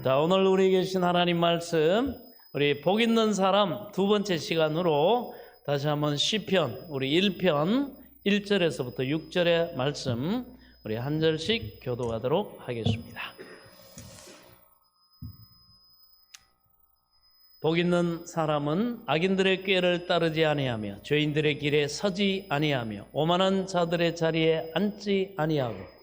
자, 오늘 우리에게 주신 하나님 말씀, 우리 복 있는 사람 두 번째 시간으로 다시 한번 시편 우리 1편 1절에서부터 6절의 말씀 우리 한 절씩 교도하도록 하겠습니다. 복 있는 사람은 악인들의 꾀를 따르지 아니하며 죄인들의 길에 서지 아니하며 오만한 자들의 자리에 앉지 아니하고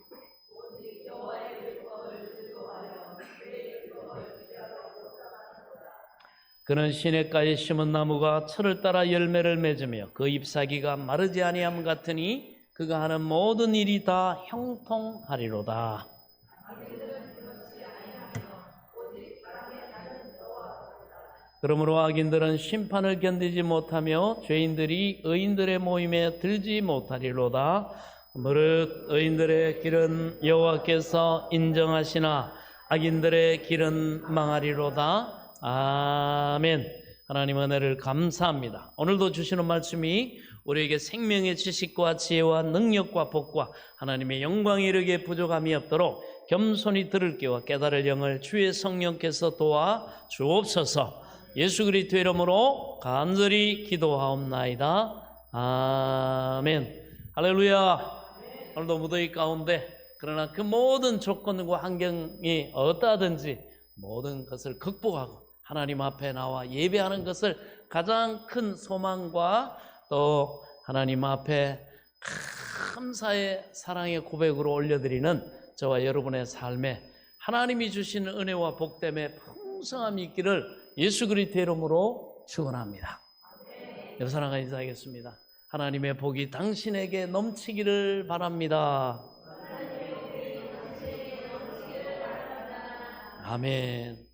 그는 시냇가에 심은 나무가 철을 따라 열매를 맺으며 그 잎사귀가 마르지 아니함 같으니 그가 하는 모든 일이 다 형통하리로다. 그러므로 악인들은 심판을 견디지 못하며 죄인들이 의인들의 모임에 들지 못하리로다. 무릇 의인들의 길은 여호와께서 인정하시나 악인들의 길은 망하리로다. 아멘. 하나님 은혜를 감사합니다. 오늘도 주시는 말씀이 우리에게 생명의 지식과 지혜와 능력과 복과 하나님의 영광에 이르게 부족함이 없도록 겸손히 들을 귀와 깨달을 영을 주의 성령께서 도와 주옵소서. 예수 그리스도의 이름으로 간절히 기도하옵나이다. 아멘. 할렐루야. 오늘도 무더위 가운데 그러나 그 모든 조건과 환경이 어떠하든지 모든 것을 극복하고 하나님 앞에 나와 예배하는 것을 가장 큰 소망과 또 하나님 앞에 감사의 사랑의 고백으로 올려드리는 저와 여러분의 삶에 하나님이 주시는 은혜와 복 때문에 풍성함이 있기를 예수 그리스도의 이름으로 축원합니다. 여러분 사랑과 인사하겠습니다. 하나님의 복이 당신에게 넘치기를 바랍니다. 아멘.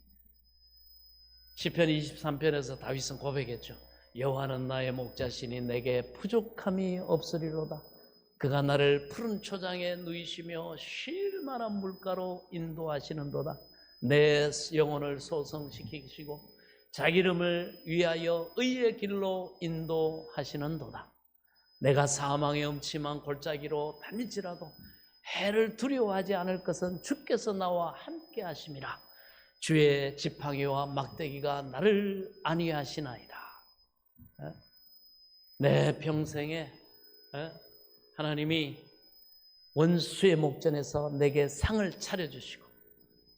시편 23편에서 다윗은 고백했죠. 여호와는 나의 목자시니 내게 부족함이 없으리로다. 그가 나를 푸른 초장에 누이시며 쉴 만한 물가로 인도하시는도다. 내 영혼을 소성시키시고 자기 이름을 위하여 의의 길로 인도하시는도다. 내가 사망의 음침한 골짜기로 다닐지라도 해를 두려워하지 않을 것은 주께서 나와 함께 하심이라. 주의 지팡이와 막대기가 나를 안위하시나이다. 내 평생에 하나님이 원수의 목전에서 내게 상을 차려주시고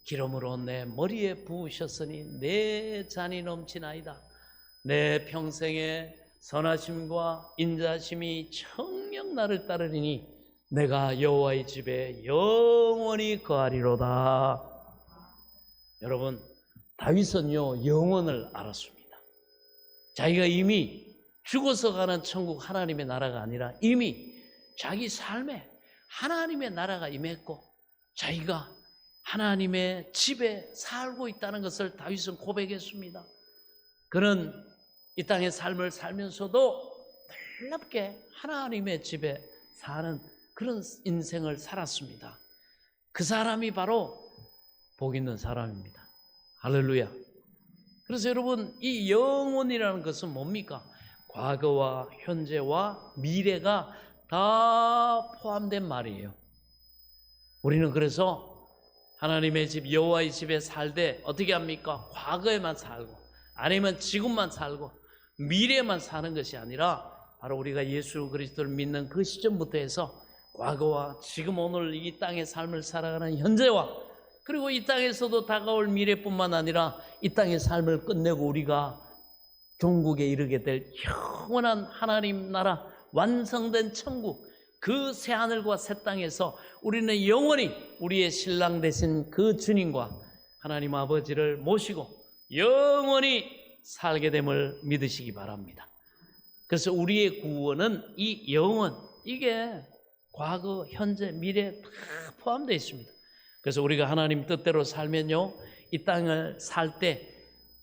기름으로 내 머리에 부으셨으니 내 잔이 넘치나이다. 내 평생에 선하심과 인자심이 청령 나를 따르리니 내가 여호와의 집에 영원히 거하리로다. 여러분, 다윗은요 영원을 알았습니다. 자기가 이미 죽어서 가는 천국 하나님의 나라가 아니라 이미 자기 삶에 하나님의 나라가 임했고 자기가 하나님의 집에 살고 있다는 것을 다윗은 고백했습니다. 그는 이 땅의 삶을 살면서도 놀랍게 하나님의 집에 사는 그런 인생을 살았습니다. 그 사람이 바로 복 있는 사람입니다. 할렐루야. 그래서 여러분, 이 영원이라는 것은 뭡니까? 과거와 현재와 미래가 다 포함된 말이에요. 우리는 그래서 하나님의 집 여호와의 집에 살 때 어떻게 합니까? 과거에만 살고 아니면 지금만 살고 미래에만 사는 것이 아니라 바로 우리가 예수 그리스도를 믿는 그 시점부터 해서 과거와 지금 오늘 이 땅의 삶을 살아가는 현재와 그리고 이 땅에서도 다가올 미래뿐만 아니라 이 땅의 삶을 끝내고 우리가 종국에 이르게 될 영원한 하나님 나라 완성된 천국 그 새하늘과 새 땅에서 우리는 영원히 우리의 신랑 되신 그 주님과 하나님 아버지를 모시고 영원히 살게 됨을 믿으시기 바랍니다. 그래서 우리의 구원은 이 영원, 이게 과거, 현재, 미래 다 포함되어 있습니다. 그래서 우리가 하나님 뜻대로 살면요 이 땅을 살 때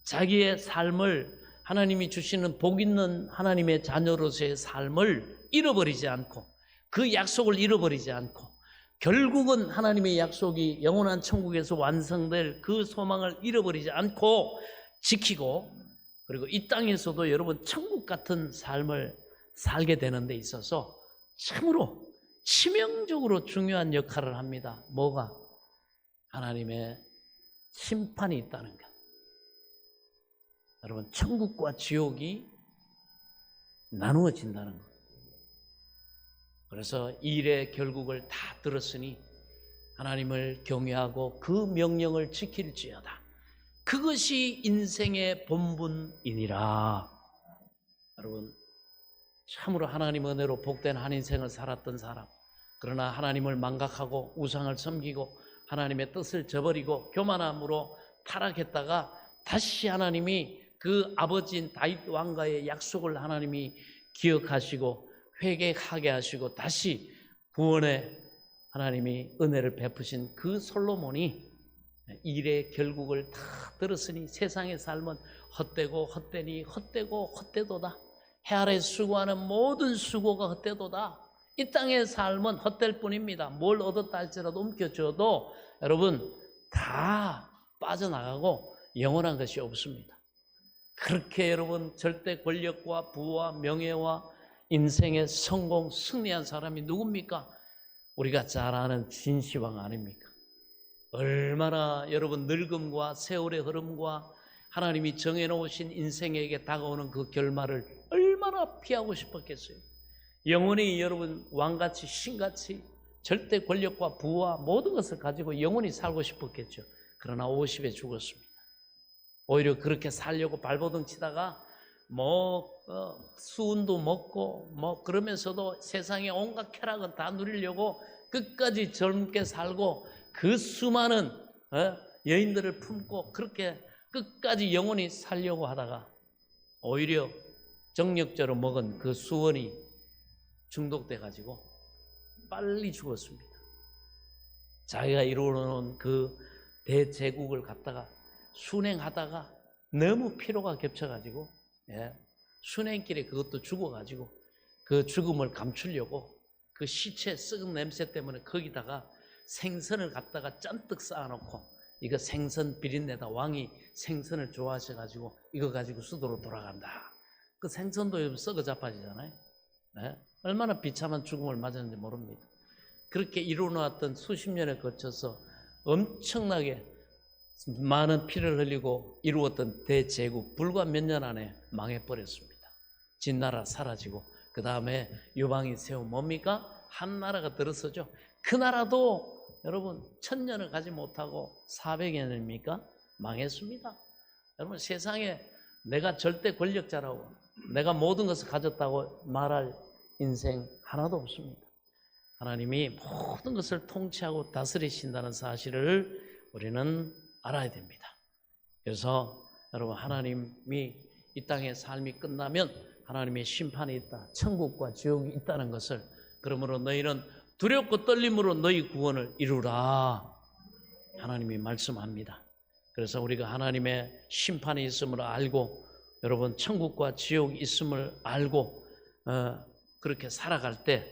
자기의 삶을 하나님이 주시는 복 있는 하나님의 자녀로서의 삶을 잃어버리지 않고 그 약속을 잃어버리지 않고 결국은 하나님의 약속이 영원한 천국에서 완성될 그 소망을 잃어버리지 않고 지키고 그리고 이 땅에서도 여러분 천국 같은 삶을 살게 되는 데 있어서 참으로 치명적으로 중요한 역할을 합니다. 뭐가? 하나님의 심판이 있다는 것. 여러분, 천국과 지옥이 나누어진다는 것. 그래서 일의 결국을 다 들었으니 하나님을 경외하고 그 명령을 지킬지어다. 그것이 인생의 본분이니라. 여러분, 참으로 하나님 은혜로 복된 한 인생을 살았던 사람, 그러나 하나님을 망각하고 우상을 섬기고 하나님의 뜻을 저버리고 교만함으로 타락했다가 다시 하나님이 그 아버지인 다윗 왕과의 약속을 하나님이 기억하시고 회개하게 하시고 다시 구원의 하나님이 은혜를 베푸신 그 솔로몬이 일의 결국을 다 들었으니 세상의 삶은 헛되고 헛되니 헛되고 헛되도다. 해 아래 수고하는 모든 수고가 헛되도다. 이 땅의 삶은 헛될 뿐입니다. 뭘 얻었다 할지라도 움켜쥐어도 여러분 다 빠져나가고 영원한 것이 없습니다. 그렇게 여러분 절대 권력과 부와 명예와 인생의 성공, 승리한 사람이 누굽니까? 우리가 잘 아는 진시황 아닙니까? 얼마나 여러분 늙음과 세월의 흐름과 하나님이 정해놓으신 인생에게 다가오는 그 결말을 얼마나 피하고 싶었겠어요. 영원히 여러분 왕같이 신같이 절대 권력과 부와 모든 것을 가지고 영원히 살고 싶었겠죠. 그러나 50에 죽었습니다. 오히려 그렇게 살려고 발버둥 치다가 수은도 먹고 그러면서도 세상의 온갖 쾌락은 다 누리려고 끝까지 젊게 살고 그 수많은 여인들을 품고 그렇게 끝까지 영원히 살려고 하다가 오히려 정력제로 먹은 그 수원이 중독돼 가지고 빨리 죽었습니다. 자기가 이루어놓은 그 대제국을 갖다가 순행하다가 너무 피로가 겹쳐가지고 순행길에 그것도 죽어가지고 그 죽음을 감추려고 그 시체 썩은 냄새 때문에 거기다가 생선을 갖다가 잔뜩 쌓아놓고 이거 생선 비린내다. 왕이 생선을 좋아하셔가지고 이거 가지고 수도로 돌아간다. 그 생선도 요즘 썩어 자빠지잖아요. 얼마나 비참한 죽음을 맞았는지 모릅니다. 그렇게 이루어놨던 수십 년에 거쳐서 엄청나게 많은 피를 흘리고 이루었던 대제국 불과 몇 년 안에 망해버렸습니다. 진나라 사라지고 그 다음에 유방이 세운 뭡니까? 한 나라가 들어서죠. 그 나라도 여러분 1000년을 가지 못하고 400여 년입니까? 망했습니다. 여러분 세상에 내가 절대 권력자라고 내가 모든 것을 가졌다고 말할 인생 하나도 없습니다. 하나님이 모든 것을 통치하고 다스리신다는 사실을 우리는 알아야 됩니다. 그래서 여러분 하나님이 이 땅의 삶이 끝나면 하나님의 심판이 있다. 천국과 지옥이 있다는 것을 그러므로 너희는 두렵고 떨림으로 너희 구원을 이루라. 하나님이 말씀합니다. 그래서 우리가 하나님의 심판이 있음을 알고 여러분 천국과 지옥이 있음을 알고 그렇게 살아갈 때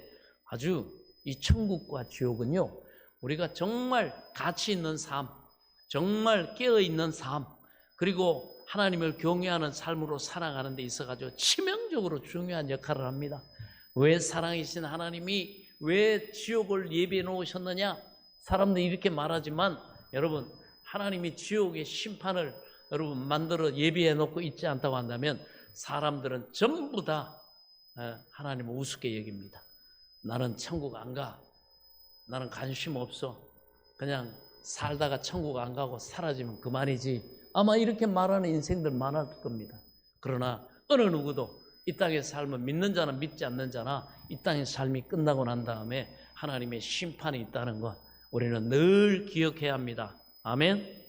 아주 이 천국과 지옥은요 우리가 정말 가치 있는 삶, 정말 깨어있는 삶, 그리고 하나님을 경외하는 삶으로 살아가는 데 있어가지고 치명적으로 중요한 역할을 합니다. 왜 사랑이신 하나님이 왜 지옥을 예비해 놓으셨느냐? 사람들이 이렇게 말하지만 여러분 하나님이 지옥의 심판을 여러분 만들어 예비해 놓고 있지 않다고 한다면 사람들은 전부 다 하나님을 우습게 여깁니다. 나는 천국 안 가. 나는 관심 없어. 그냥 살다가 천국 안 가고 사라지면 그만이지. 아마 이렇게 말하는 인생들 많을 겁니다. 그러나 어느 누구도 이 땅의 삶은 믿는 자는 믿지 않는 자나 이 땅의 삶이 끝나고 난 다음에 하나님의 심판이 있다는 것 우리는 늘 기억해야 합니다. 아멘?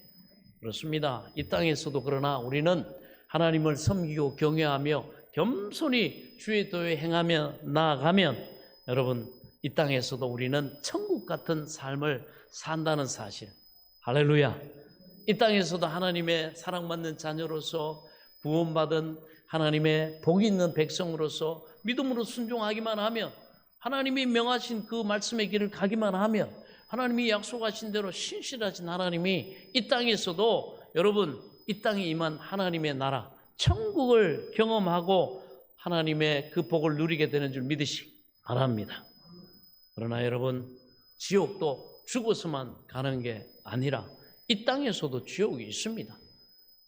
그렇습니다. 이 땅에서도 그러나 우리는 하나님을 섬기고 경외하며 겸손히 주의 도에 행하며 나아가면 여러분 이 땅에서도 우리는 천국 같은 삶을 산다는 사실. 할렐루야. 이 땅에서도 하나님의 사랑받는 자녀로서 구원받은 하나님의 복이 있는 백성으로서 믿음으로 순종하기만 하면 하나님이 명하신 그 말씀의 길을 가기만 하면 하나님이 약속하신 대로 신실하신 하나님이 이 땅에서도 여러분 이 땅에 임한 하나님의 나라 천국을 경험하고 하나님의 그 복을 누리게 되는 줄 믿으시기 바랍니다. 그러나 여러분 지옥도 죽어서만 가는 게 아니라 이 땅에서도 지옥이 있습니다.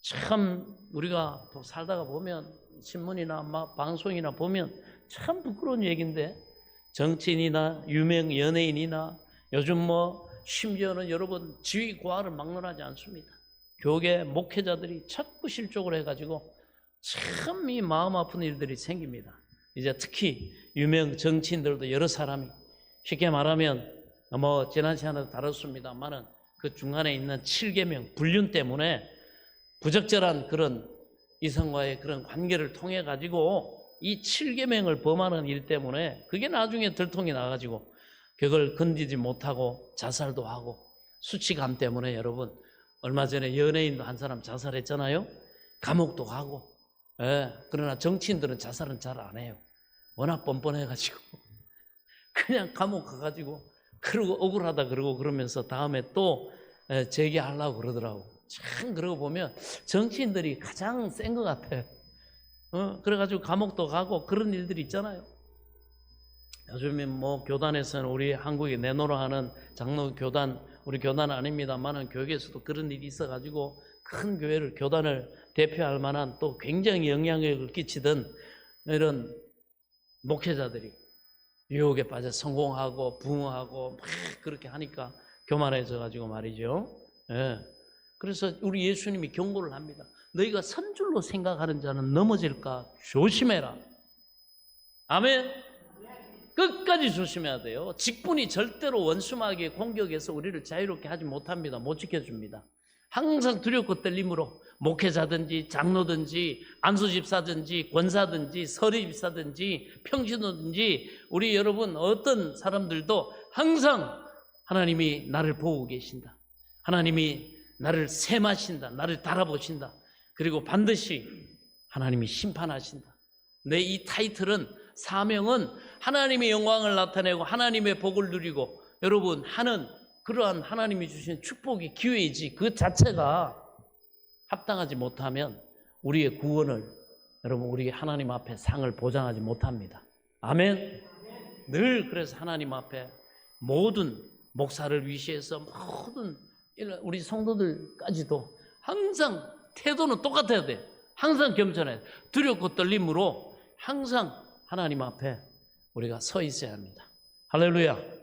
참 우리가 살다가 보면 신문이나 막 방송이나 보면 참 부끄러운 얘기인데, 정치인이나 유명 연예인이나 요즘 뭐 심지어는 여러분 지위 고하를 막론하지 않습니다. 교계 목회자들이 자꾸 실족을 해가지고 참 이 마음 아픈 일들이 생깁니다. 이제 특히 유명 정치인들도 여러 사람이, 쉽게 말하면 뭐 지난 시간에도 다뤘습니다만은 그 중간에 있는 7계명 불륜 때문에 부적절한 그런 이성과의 그런 관계를 통해 가지고 이 7계명을 범하는 일 때문에 그게 나중에 들통이 나가지고 그걸 건지지 못하고 자살도 하고, 수치감 때문에 여러분 얼마 전에 연예인도 한 사람 자살했잖아요. 감옥도 가고. 예, 그러나 정치인들은 자살은 잘 안 해요. 워낙 뻔뻔해가지고 그냥 감옥 가가지고 그러고 억울하다 그러고 그러면서 다음에 또 재개하려고 그러더라고. 참 그러고 보면 정치인들이 가장 센 것 같아요. 그래가지고 감옥도 가고 그런 일들이 있잖아요. 요즘에 뭐 교단에서는 우리 한국에 내노라 하는 장로 교단, 우리 교단은 아닙니다만은 교회에서도 그런 일이 있어가지고 큰 교회를, 교단을 대표할 만한 또 굉장히 영향력을 끼치던 이런 목회자들이 유혹에 빠져 성공하고 부흥하고 막 그렇게 하니까 교만해져 가지고 말이죠. 예. 그래서 우리 예수님이 경고를 합니다. 너희가 선줄로 생각하는 자는 넘어질까 조심해라. 아멘. 끝까지 조심해야 돼요. 직분이 절대로 원수마귀의 공격에서 우리를 자유롭게 하지 못합니다. 못 지켜줍니다. 항상 두렵고 떨림으로 목회자든지 장로든지 안수집사든지 권사든지 서리집사든지 평신도든지 우리 여러분 어떤 사람들도 항상 하나님이 나를 보고 계신다. 하나님이 나를 셈하신다. 나를 달아보신다. 그리고 반드시 하나님이 심판하신다. 내 이 타이틀은, 사명은 하나님의 영광을 나타내고 하나님의 복을 누리고 여러분 하는 그러한 하나님이 주신 축복이 기회이지, 그 자체가 합당하지 못하면 우리의 구원을, 여러분 우리 하나님 앞에 상을 보장하지 못합니다. 아멘. 늘 그래서 하나님 앞에 모든 목사를 위시해서 모든 우리 성도들까지도 항상 태도는 똑같아야 돼. 항상 겸손해, 두렵고 떨림으로 항상 하나님 앞에 우리가 서 있어야 합니다. 할렐루야.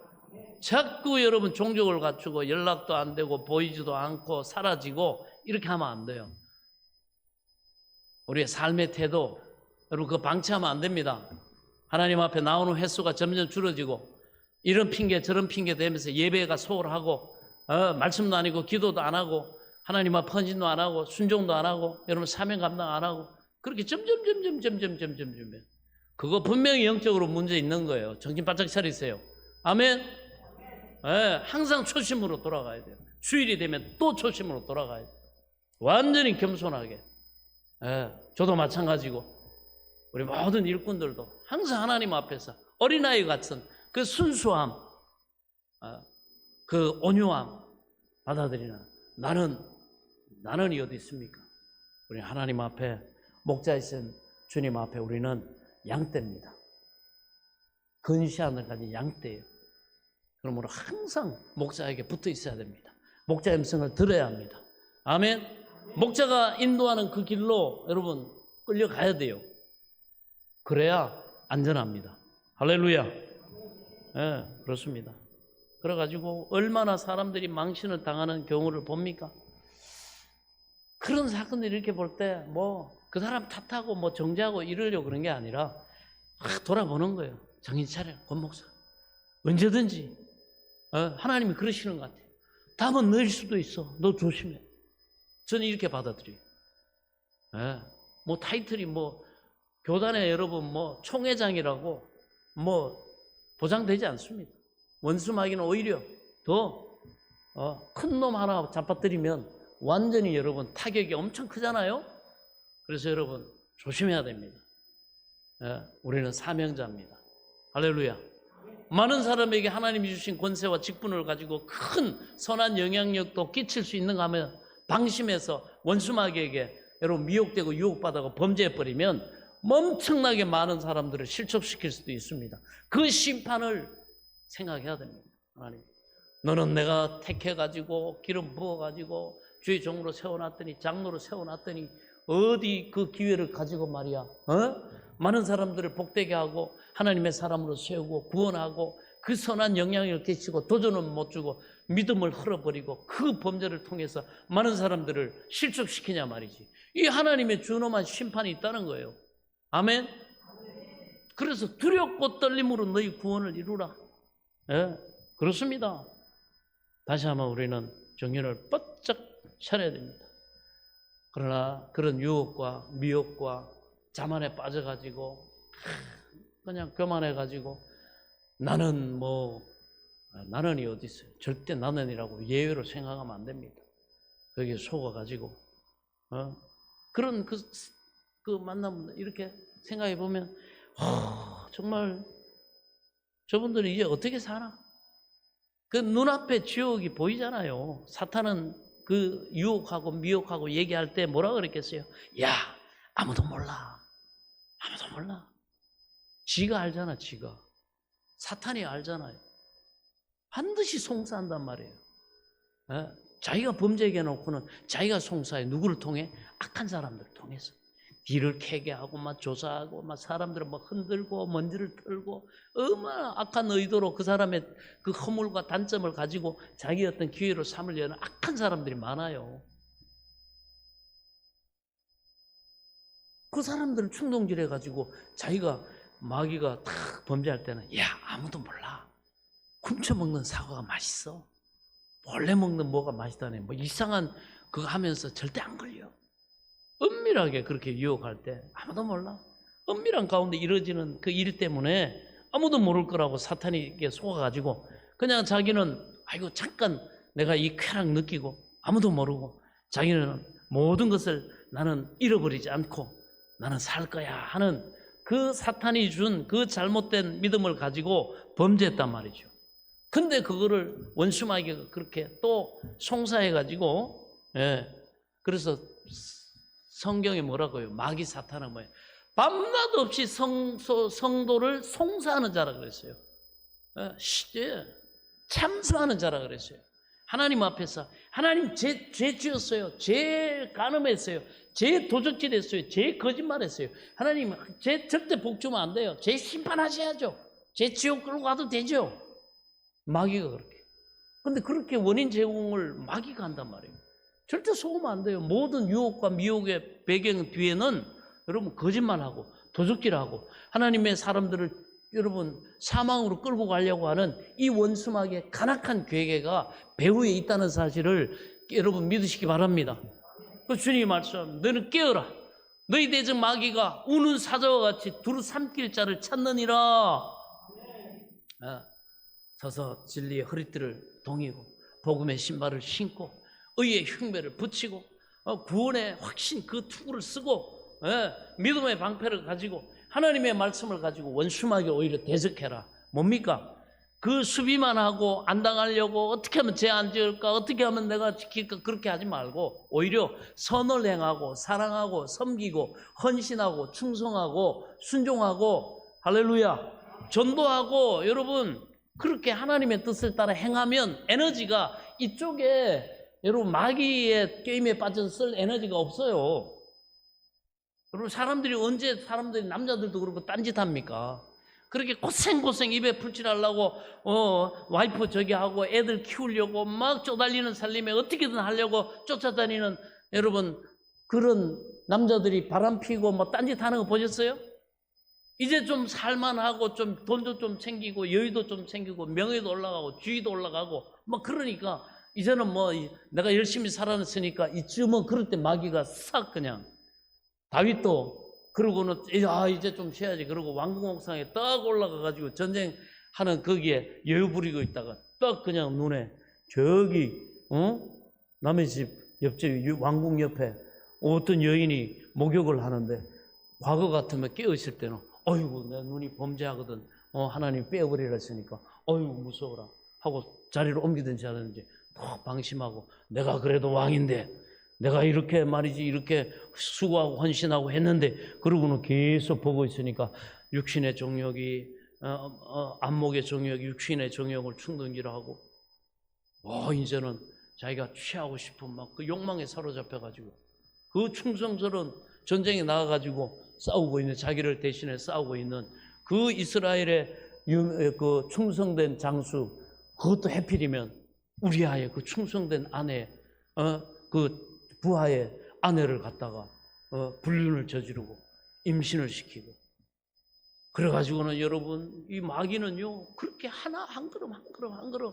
자꾸 여러분 종족을 갖추고 연락도 안 되고 보이지도 않고 사라지고 이렇게 하면 안 돼요. 우리의 삶의 태도, 여러분 그거 방치하면 안 됩니다. 하나님 앞에 나오는 횟수가 점점 줄어지고 이런 핑계 저런 핑계 대면서 예배가 소홀하고 말씀도 아니고 기도도 안 하고 하나님 앞 헌신도 안 하고 순종도 안 하고 여러분 사명 감당 안 하고 그렇게 점점 그거 분명히 영적으로 문제 있는 거예요. 정신 바짝 차리세요. 아멘. 항상 초심으로 돌아가야 돼요. 주일이 되면 또 초심으로 돌아가야 돼요. 완전히 겸손하게. 저도 마찬가지고 우리 모든 일꾼들도 항상 하나님 앞에서 어린아이 같은 그 순수함, 그 온유함 받아들이는 나는이 어디 있습니까? 우리 하나님 앞에 목자이신 주님 앞에 우리는 양떼입니다. 근시안을 가진 양떼예요. 그러므로 항상 목자에게 붙어 있어야 됩니다. 목자 음성을 들어야 합니다. 아멘. 목자가 인도하는 그 길로 여러분 끌려가야 돼요. 그래야 안전합니다. 할렐루야. 그렇습니다. 그래가지고 얼마나 사람들이 망신을 당하는 경우를 봅니까? 그런 사건을 이렇게 볼 때 뭐 그 사람 탓하고 뭐 정죄하고 이러려고 그런 게 아니라 돌아보는 거예요. 정신 차려, 권 목사. 언제든지 하나님이 그러시는 것 같아요. 답은 너일 수도 있어. 너 조심해. 저는 이렇게 받아들여요. 뭐 타이틀이 뭐 교단에 여러분 뭐 총회장이라고 뭐 보장되지 않습니다. 원수마귀는 오히려 더 큰 놈 하나 잡아뜨리면 완전히 여러분 타격이 엄청 크잖아요. 그래서 여러분 조심해야 됩니다. 우리는 사명자입니다. 할렐루야. 많은 사람에게 하나님이 주신 권세와 직분을 가지고 큰 선한 영향력도 끼칠 수 있는가 하면 방심해서 원수마귀에게 여러분 미혹되고 유혹받아서 범죄해버리면 엄청나게 많은 사람들을 실족시킬 수도 있습니다. 그 심판을 생각해야 됩니다. 하나님. 너는 내가 택해가지고 기름 부어가지고 주의 종으로 세워놨더니, 장로로 세워놨더니 어디 그 기회를 가지고 말이야, 많은 사람들을 복되게 하고 하나님의 사람으로 세우고 구원하고 그 선한 영향을 끼치고 도전은 못 주고 믿음을 흘러버리고 그 범죄를 통해서 많은 사람들을 실족시키냐 말이지. 이 하나님의 준엄한 심판이 있다는 거예요. 아멘. 그래서 두렵고 떨림으로 너희 구원을 이루라. 그렇습니다. 다시 한번 우리는 정신을 바짝 차려야 됩니다. 그러나 그런 유혹과 미혹과 자만에 빠져가지고 그냥 교만해가지고 나는이 어디 있어요? 절대 나는이라고 예외로 생각하면 안 됩니다. 거기에 속아가지고 그런 그 만남 이렇게 생각해 보면 정말 저분들이 이제 어떻게 사나? 그 눈앞에 지옥이 보이잖아요. 사탄은 그 유혹하고 미혹하고 얘기할 때 뭐라 그랬겠어요? 야, 아무도 몰라. 아무도 몰라. 지가 알잖아, 지가. 사탄이 알잖아요. 반드시 송사한단 말이에요. 자기가 범죄하게 해놓고는 자기가 송사해. 누구를 통해? 악한 사람들을 통해서. 뒤를 캐게 하고 막 조사하고 막 사람들을 막 흔들고 먼지를 털고 얼마나 악한 의도로 그 사람의 그 허물과 단점을 가지고 자기 어떤 기회로 삼으려는 악한 사람들이 많아요. 그 사람들을 충동질해 가지고 자기가 마귀가 탁 범죄할 때는 야, 아무도 몰라. 훔쳐먹는 사과가 맛있어. 몰래 먹는 뭐가 맛있다네. 뭐 이상한 그거 하면서 절대 안 걸려. 은밀하게 그렇게 유혹할 때 아무도 몰라. 은밀한 가운데 이루어지는 그 일 때문에 아무도 모를 거라고 사탄이 속아가지고 그냥 자기는 아이고 잠깐 내가 이 쾌락 느끼고 아무도 모르고 자기는 모든 것을 나는 잃어버리지 않고 나는 살 거야 하는 그 사탄이 준 그 잘못된 믿음을 가지고 범죄했단 말이죠. 근데 그거를 원수마귀가 그렇게 또 송사해가지고 그래서 성경에 뭐라고요? 마귀 사탄은 뭐예요? 밤낮 없이 성도를 송사하는 자라 그랬어요. 참수하는 자라 그랬어요. 하나님 앞에서 하나님 죄 지었어요. 죄 간음했어요. 죄 도적질했어요. 죄 거짓말했어요. 하나님 죄 절대 복 주면 안 돼요. 죄 심판하셔야죠. 죄 지옥 끌고 가도 되죠. 마귀가 그렇게. 근데 그렇게 원인 제공을 마귀가 한단 말이에요. 절대 속으면 안 돼요. 모든 유혹과 미혹의 배경 뒤에는 여러분 거짓말하고 도적질하고 하나님의 사람들을 여러분 사망으로 끌고 가려고 하는 이 원수마귀의 간악한 괴계가 배후에 있다는 사실을 여러분 믿으시기 바랍니다. 그 주님이 말씀, 너는 깨어라. 너희 대적 마귀가 우는 사자와 같이 두루 삼킬 자를 찾느니라. 서서 진리의 허리띠를 동이고 복음의 신발을 신고 의의 흉배를 붙이고 구원의 확신 그 투구를 쓰고 믿음의 방패를 가지고 하나님의 말씀을 가지고 원수마귀 오히려 대적해라. 뭡니까? 그 수비만 하고 안 당하려고 어떻게 하면 죄 안 지을까 어떻게 하면 내가 지킬까 그렇게 하지 말고 오히려 선을 행하고 사랑하고 섬기고 헌신하고 충성하고 순종하고 할렐루야 전도하고 여러분 그렇게 하나님의 뜻을 따라 행하면 에너지가 이쪽에 여러분 마귀의 게임에 빠져서 쓸 에너지가 없어요. 여러분 사람들이 남자들도 그렇고 딴짓합니까? 그렇게 고생 입에 풀칠하려고 와이프 저기 하고 애들 키우려고 막 쪼달리는 살림에 어떻게든 하려고 쫓아다니는 여러분 그런 남자들이 바람 피고 뭐 딴짓하는 거 보셨어요? 이제 좀 살만하고 좀 돈도 좀 챙기고 여유도 좀 챙기고 명예도 올라가고 주의도 올라가고 뭐 그러니까 이제는 뭐 내가 열심히 살았으니까 이쯤은 그럴 때 마귀가 싹 그냥 다윗도 그러고는 이제 좀 쉬어야지 그러고 왕궁옥상에 딱 올라가가지고 전쟁하는 거기에 여유 부리고 있다가 딱 그냥 눈에 저기 남의 집 옆집 왕궁 옆에 어떤 여인이 목욕을 하는데 과거 같으면 깨어있을 때는 어이구 내 눈이 범죄하거든 하나님 빼어버리라 했으니까 어이구 무서워라 하고 자리를 옮기든지 하든지 방심하고 내가 그래도 왕인데 내가 이렇게 말이지 이렇게 수고하고 헌신하고 했는데 그러고는 계속 보고 있으니까 육신의 정욕이 안목의 정욕이 육신의 정욕을 충동질하고 이제는 자기가 취하고 싶은 막 그 욕망에 사로잡혀가지고 그 충성스러운 전쟁에 나가가지고 싸우고 있는, 자기를 대신해 싸우고 있는 그 이스라엘의 그 충성된 장수, 그것도 해필이면 우리아의 그 충성된 아내, 그 부하의 아내를 갖다가 불륜을 저지르고 임신을 시키고, 그래가지고는 여러분, 이 마귀는요 그렇게 하나 한 걸음 한 걸음 한 걸음,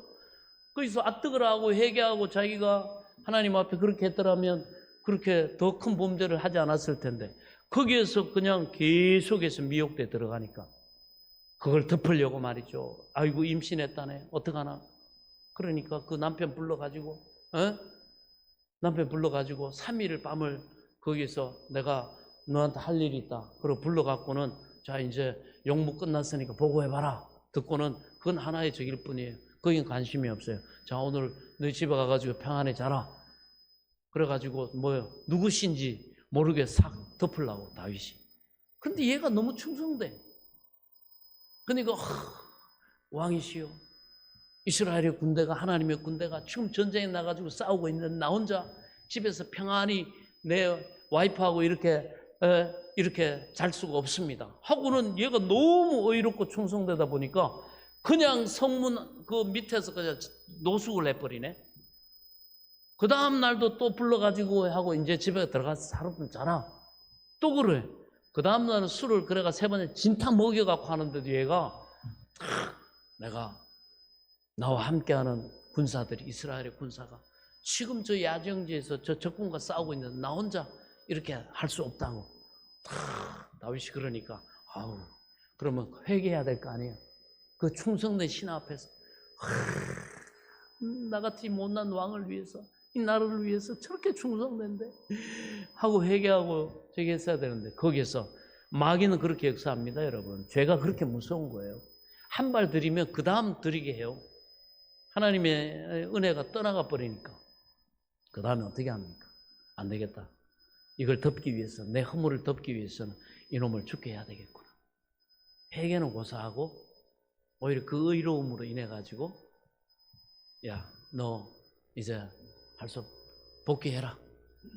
거기서 아뜨거라 하고 회개하고 자기가 하나님 앞에 그렇게 했더라면 그렇게 더 큰 범죄를 하지 않았을 텐데, 거기에서 그냥 계속해서 미혹돼 들어가니까 그걸 덮으려고 말이죠. 아이고 임신했다네, 어떡하나. 그러니까 그 남편 불러가지고 3일을 밤을 거기서 내가 너한테 할 일이 있다, 그러고 불러갖고는 자 이제 용무 끝났으니까 보고해봐라. 듣고는 그건 하나의 적일 뿐이에요. 거긴 관심이 없어요. 자 오늘 너희 집에 가가지고 평안히 자라. 그래가지고 누구신지 모르게 싹 덮으려고 다윗이. 근데 얘가 너무 충성돼. 그러니까 왕이시여, 이스라엘의 군대가, 하나님의 군대가 지금 전쟁에 나가지고 싸우고 있는데 나 혼자 집에서 평안히 내 와이프하고 이렇게 잘 수가 없습니다 하고는 얘가 너무 의롭고 충성되다 보니까 그냥 성문 그 밑에서 그냥 노숙을 해버리네. 그 다음 날도 또 불러가지고 하고 이제 집에 들어가서 하루 좀 자라. 또 그래. 그 다음 날은 술을 그래가 3번에 진탕 먹여갖고 하는데도 얘가 내가 나와 함께하는 군사들이, 이스라엘의 군사가 지금 저 야정지에서 저 적군과 싸우고 있는데 나 혼자 이렇게 할 수 없다고. 다윗이 그러니까 그러면 회개해야 될 거 아니에요. 그 충성된 신하 앞에서 나같이 못난 왕을 위해서, 이 나라를 위해서 저렇게 충성된데 하고 회개하고 저기 했어야 되는데, 거기에서 마귀는 그렇게 역사합니다. 여러분, 죄가 그렇게 무서운 거예요. 한 발 들이면 그 다음 들이게 해요. 하나님의 은혜가 떠나가 버리니까 그 다음에 어떻게 합니까? 안 되겠다, 이걸 덮기 위해서, 내 허물을 덮기 위해서는 이놈을 죽게 해야 되겠구나. 회개는 고사하고 오히려 그 의로움으로 인해 가지고 야 너 이제 할 수 복귀해라.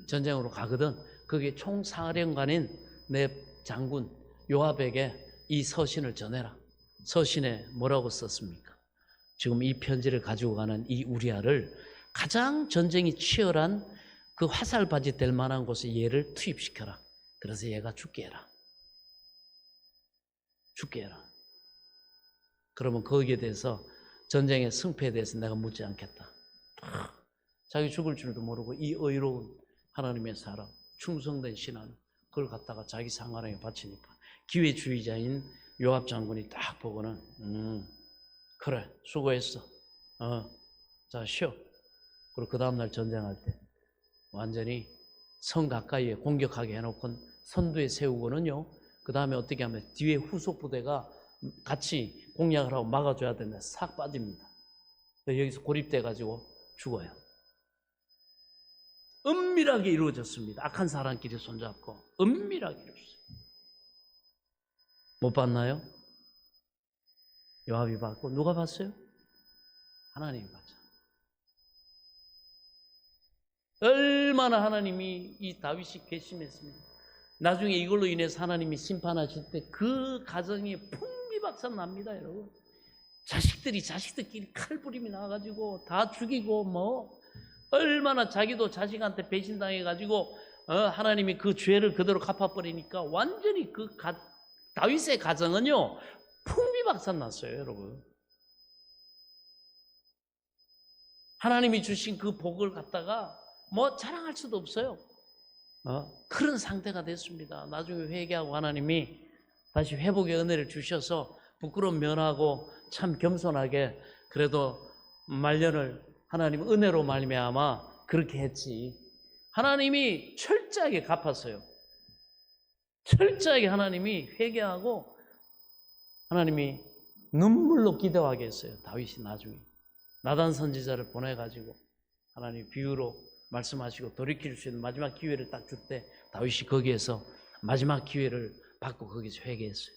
전쟁으로 가거든. 거기 총사령관인 내 장군 요압에게 이 서신을 전해라. 서신에 뭐라고 썼습니까? 지금 이 편지를 가지고 가는 이 우리아를 가장 전쟁이 치열한 그 화살바지 될 만한 곳에 얘를 투입시켜라. 그래서 얘가 죽게 해라. 죽게 해라. 그러면 거기에 대해서, 전쟁의 승패에 대해서 내가 묻지 않겠다. 자기 죽을 줄도 모르고 이 의로운 하나님의 사람, 충성된 신하는 그걸 갖다가 자기 상관에게 바치니까 기회주의자인 요압 장군이 딱 보고는 그래 수고했어. 자 쉬어. 그리고 그 다음날 전쟁할 때 완전히 성 가까이에 공격하게 해놓고 선두에 세우고는요, 그 다음에 어떻게 하면 뒤에 후속 부대가 같이 공략을 하고 막아줘야 되는데 싹 빠집니다. 여기서 고립돼 가지고 죽어요. 은밀하게 이루어졌습니다. 악한 사람끼리 손잡고 은밀하게 이루어졌어요. 못 봤나요? 요압이 봤고 누가 봤어요? 하나님이 봤죠. 얼마나 하나님이 이 다윗이 괘씸했습니다. 나중에 이걸로 인해서 하나님이 심판하실 때 그 가정이 풍비박산 납니다. 여러분, 자식들끼리 칼부림이 나와가지고 다 죽이고 얼마나 자기도 자식한테 배신당해가지고 하나님이 그 죄를 그대로 갚아버리니까 완전히 다윗의 가정은요 풍비박산 났어요. 여러분, 하나님이 주신 그 복을 갖다가 자랑할 수도 없어요. 그런 상태가 됐습니다. 나중에 회개하고 하나님이 다시 회복의 은혜를 주셔서 부끄러움 면하고 참 겸손하게 그래도 말년을 하나님 은혜로 말미암아 그렇게 했지. 하나님이 철저하게 갚았어요. 철저하게 하나님이 회개하고 하나님이 눈물로 기도하게 했어요. 다윗이 나중에 나단 선지자를 보내가지고 하나님 비유로 말씀하시고 돌이킬 수 있는 마지막 기회를 딱 줄 때 다윗이 거기에서 마지막 기회를 받고 거기서 회개했어요.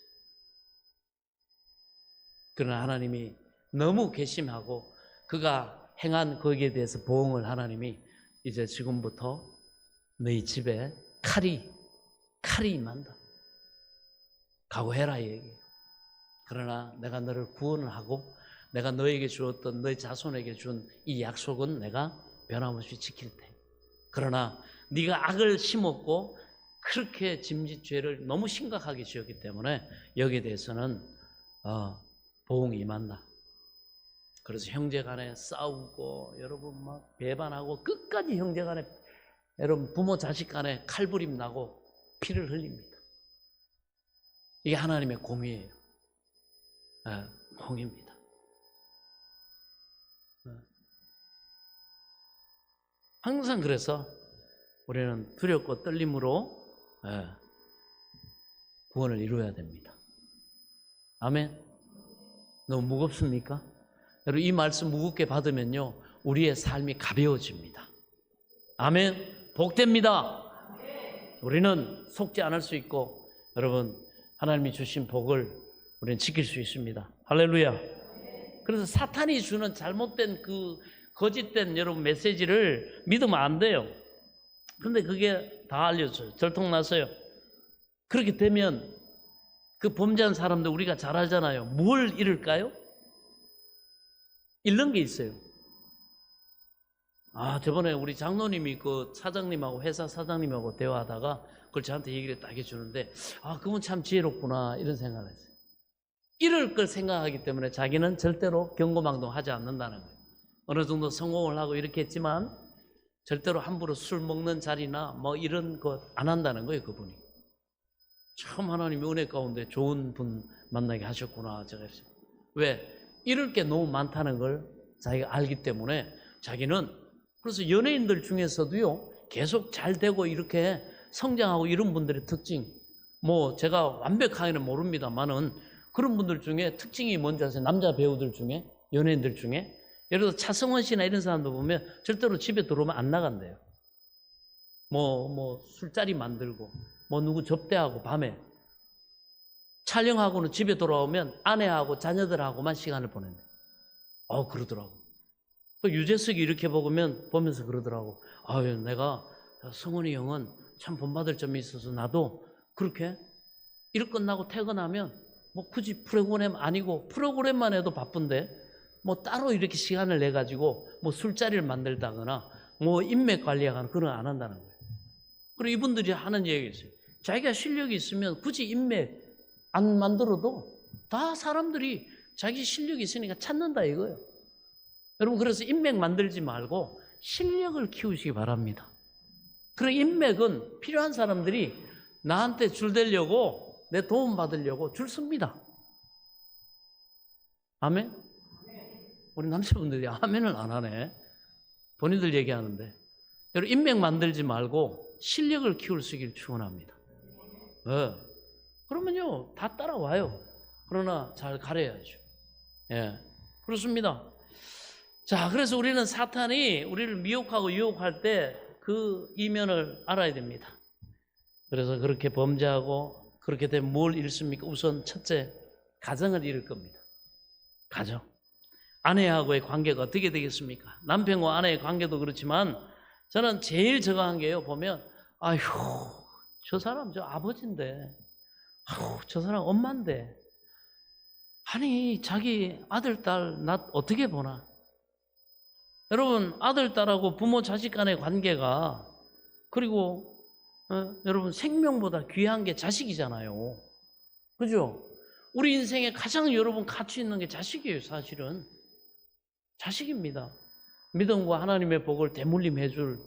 그러나 하나님이 너무 괘씸하고 그가 행한 거기에 대해서 보응을 하나님이 이제 지금부터 너희 집에 칼이 임한다. 각오해라 이 얘기예요. 그러나 내가 너를 구원을 하고 내가 너에게 주었던 너희 자손에게 준 이 약속은 내가 변함없이 지킬 테. 그러나 네가 악을 심었고 그렇게 짐짓죄를 너무 심각하게 지었기 때문에 여기에 대해서는 보응이 임한다. 그래서 형제간에 싸우고 여러분 막 배반하고 끝까지 형제간에 여러분 부모 자식간에 칼부림 나고 피를 흘립니다. 이게 하나님의 공의예요. 공의입니다. 항상 그래서 우리는 두렵고 떨림으로 구원을 이루어야 됩니다. 아멘. 너무 무겁습니까? 여러분 이 말씀 무겁게 받으면요 우리의 삶이 가벼워집니다. 아멘. 복됩니다. 우리는 속지 않을 수 있고 여러분 하나님이 주신 복을 우리는 지킬 수 있습니다. 할렐루야. 그래서 사탄이 주는 잘못된 그 거짓된 여러분 메시지를 믿으면 안 돼요. 근데 그게 다 알려져요. 들통났어요. 그렇게 되면 그 범죄한 사람들 우리가 잘 알잖아요. 뭘 잃을까요? 잃는 게 있어요. 저번에 우리 장로님이 그 사장님하고 회사 사장님하고 대화하다가 그걸 저한테 얘기를 딱 해주는데 그분 참 지혜롭구나 이런 생각을 했어요. 잃을 걸 생각하기 때문에 자기는 절대로 경고망동하지 않는다는 거예요. 어느 정도 성공을 하고 이렇게 했지만 절대로 함부로 술 먹는 자리나 뭐 이런 것 안 한다는 거예요. 그분이 참 하나님의 은혜 가운데 좋은 분 만나게 하셨구나. 제가 했어요. 왜? 잃을 게 너무 많다는 걸 자기가 알기 때문에 자기는 그래서 연예인들 중에서도요 계속 잘 되고 이렇게 성장하고 이런 분들의 특징 뭐 제가 완벽하게는 모릅니다만은 그런 분들 중에 특징이 뭔지 아세요? 남자 배우들 중에 연예인들 중에 예를 들어 차성원 씨나 이런 사람들 보면 절대로 집에 들어오면 안 나간대요. 뭐 술자리 만들고 뭐 누구 접대하고 밤에 촬영하고는 집에 돌아오면 아내하고 자녀들하고만 시간을 보낸대. 그러더라고. 또 유재석이 이렇게 보면서 그러더라고. 내가 성원이 형은 참 본받을 점이 있어서 나도 그렇게 일 끝나고 퇴근하면 뭐 굳이 프로그램 아니고 프로그램만 해도 바쁜데 뭐 따로 이렇게 시간을 내 가지고 뭐 술자리를 만들다거나 뭐 인맥 관리하거나 그런 거 안 한다는 거예요. 그리고 이분들이 하는 얘기가 있어요. 자기가 실력이 있으면 굳이 인맥 안 만들어도 다 사람들이 자기 실력이 있으니까 찾는다 이거예요. 여러분 그래서 인맥 만들지 말고 실력을 키우시기 바랍니다. 그리고 인맥은 필요한 사람들이 나한테 줄 대려고 내 도움 받으려고 줄 씁니다. 아멘? 우리 남자분들이 아멘을 안 하네. 본인들 얘기하는데. 여러분 인맥 만들지 말고 실력을 키울 수 있기를 축원합니다. 그러면요 다 따라와요. 그러나 잘 가려야죠. 그렇습니다. 자, 그래서 우리는 사탄이 우리를 미혹하고 유혹할 때 그 이면을 알아야 됩니다. 그래서 그렇게 범죄하고 그렇게 되면 뭘 잃습니까? 우선 첫째, 가정을 잃을 겁니다. 가정. 아내하고의 관계가 어떻게 되겠습니까? 남편과 아내의 관계도 그렇지만 저는 제일 저거한 게요. 보면 저 사람 저 아버지인데 저 사람 엄마인데 아니 자기 아들 딸 나 어떻게 보나? 여러분 아들 딸하고 부모 자식 간의 관계가 그리고 여러분 생명보다 귀한 게 자식이잖아요. 그죠? 우리 인생에 가장 여러분 가치 있는 게 자식이에요. 사실은 자식입니다. 믿음과 하나님의 복을 대물림해 줄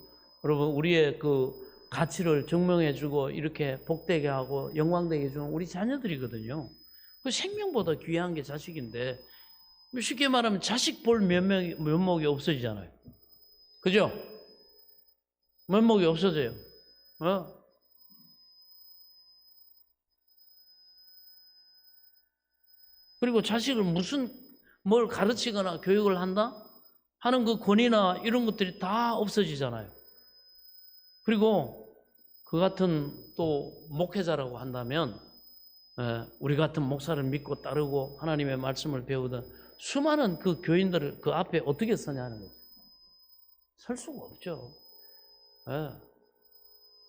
여러분 우리의 그 가치를 증명해 주고 이렇게 복되게 하고 영광되게 해주는 우리 자녀들이거든요. 그 생명보다 귀한 게 자식인데 쉽게 말하면 자식 볼 면목이 없어지잖아요. 그죠? 면목이 없어져요. 그리고 자식을 뭘 가르치거나 교육을 한다? 하는 그 권위나 이런 것들이 다 없어지잖아요. 그리고 그 같은 또 목회자라고 한다면 우리 같은 목사를 믿고 따르고 하나님의 말씀을 배우던 수많은 그 교인들을 그 앞에 어떻게 서냐는 거죠. 설 수가 없죠. 예.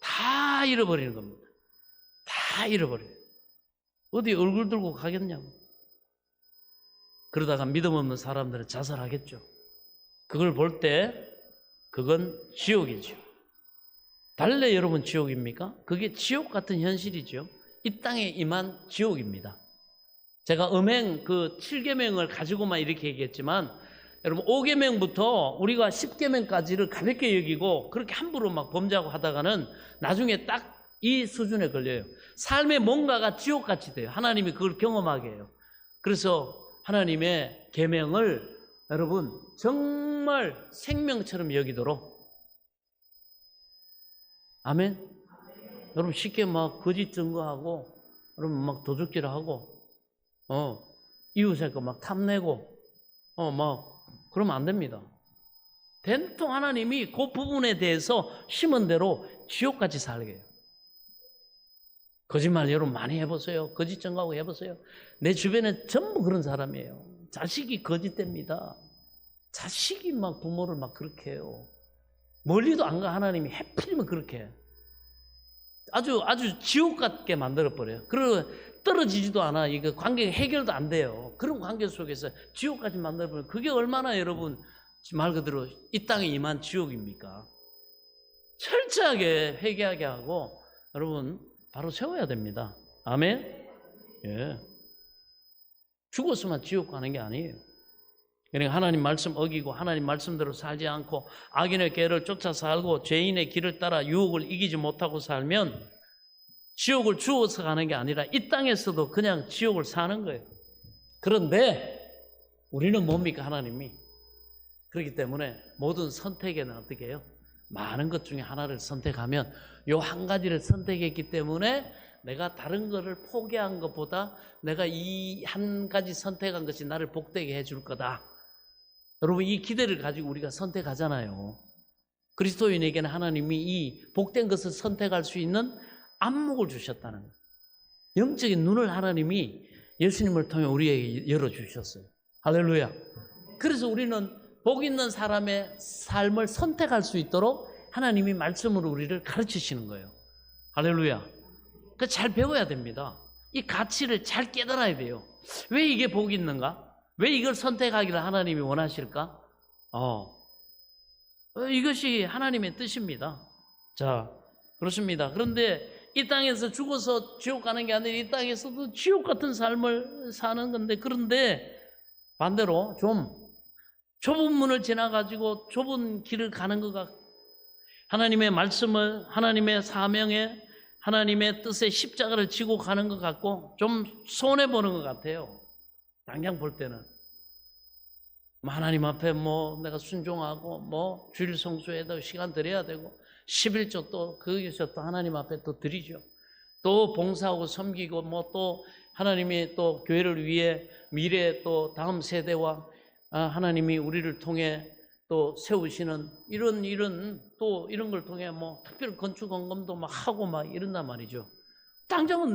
다 잃어버리는 겁니다. 다 잃어버려요. 어디 얼굴 들고 가겠냐고. 그러다가 믿음 없는 사람들은 자살하겠죠. 그걸 볼 때 그건 지옥이죠. 달래 여러분 지옥입니까? 그게 지옥 같은 현실이죠. 이 땅에 임한 지옥입니다. 제가 음행 그 7계명을 가지고만 이렇게 얘기했지만 여러분 5계명부터 우리가 10계명까지를 가볍게 여기고 그렇게 함부로 막 범죄하고 하다가는 나중에 딱 이 수준에 걸려요. 삶에 뭔가가 지옥같이 돼요. 하나님이 그걸 경험하게 해요. 그래서 하나님의 계명을 여러분 정말 생명처럼 여기도록, 아멘. 여러분 쉽게 막 거짓 증거하고 여러분 막 도둑질하고 이웃의 거 막 탐내고 막 그러면 안 됩니다. 된통 하나님이 그 부분에 대해서 심은 대로 지옥같이 살게 해요. 거짓말 여러분 많이 해보세요. 거짓 증거하고 해보세요. 내 주변에 전부 그런 사람이에요. 자식이 거짓됩니다. 자식이 막 부모를 막 그렇게 해요. 멀리도 안 가. 하나님이 해필이면 그렇게 해요. 아주 지옥 같게 만들어버려요. 그리고 떨어지지도 않아. 이거 관계 해결도 안 돼요. 그런 관계 속에서 지옥까지 만들어버려요. 그게 얼마나 여러분 말 그대로 이 땅에 임한 지옥입니까? 철저하게 회개하게 하고 여러분 바로 세워야 됩니다. 아멘? 예. 죽었으면 지옥 가는 게 아니에요. 그러니까 하나님 말씀 어기고 하나님 말씀대로 살지 않고 악인의 궤를 쫓아 살고 죄인의 길을 따라 유혹을 이기지 못하고 살면 지옥을 주워서 가는 게 아니라 이 땅에서도 그냥 지옥을 사는 거예요. 그런데 우리는 뭡니까? 하나님이. 그렇기 때문에 모든 선택에는 어떻게 해요? 많은 것 중에 하나를 선택하면 요 한 가지를 선택했기 때문에 내가 다른 거를 포기한 것보다 내가 이 한 가지 선택한 것이 나를 복되게 해줄 거다. 여러분 이 기대를 가지고 우리가 선택하잖아요. 그리스도인에게는 하나님이 이 복된 것을 선택할 수 있는 안목을 주셨다는 거예요. 영적인 눈을 하나님이 예수님을 통해 우리에게 열어주셨어요. 할렐루야. 그래서 우리는 복 있는 사람의 삶을 선택할 수 있도록 하나님이 말씀으로 우리를 가르치시는 거예요. 할렐루야. 그 잘 배워야 됩니다. 이 가치를 잘 깨달아야 돼요. 왜 이게 복이 있는가? 왜 이걸 선택하기를 하나님이 원하실까? 이것이 하나님의 뜻입니다. 자, 그렇습니다. 그런데 이 땅에서 죽어서 지옥 가는 게 아니라 이 땅에서도 지옥 같은 삶을 사는 건데, 그런데 반대로 좀 좁은 문을 지나가지고 좁은 길을 가는 것 같고 하나님의 말씀을 하나님의 사명에 하나님의 뜻에 십자가를 지고 가는 것 같고 좀 손해보는 것 같아요. 당장 볼 때는 하나님 앞에 내가 순종하고 주일 성수에도 시간 드려야 되고 11조 또 거기서 또 하나님 앞에 또 드리죠. 또 봉사하고 섬기고 또 하나님이 또 교회를 위해 미래 또 다음 세대와 하나님이 우리를 통해 또 세우시는 이런 또 이런 걸 통해 특별 건축 헌금도 막 하고 막 이런단 말이죠. 당장은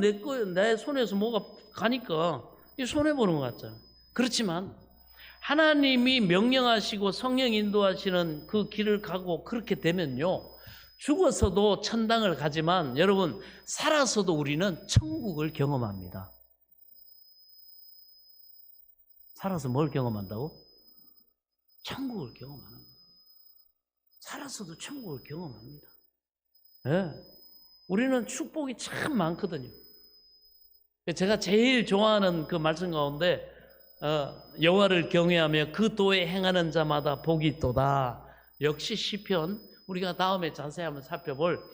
내 손에서 뭐가 가니까 이 손해 보는 것 같잖아요. 그렇지만 하나님이 명령하시고 성령 인도하시는 그 길을 가고 그렇게 되면요, 죽어서도 천당을 가지만 여러분 살아서도 우리는 천국을 경험합니다. 살아서 뭘 경험한다고? 천국을 경험하는 거예요. 살아서도 천국을 경험합니다. 네. 우리는 축복이 참 많거든요. 제가 제일 좋아하는 그 말씀 가운데 여호와를 경외하며 그 도에 행하는 자마다 복이 있도다. 역시 시편, 우리가 다음에 자세히 한번 살펴볼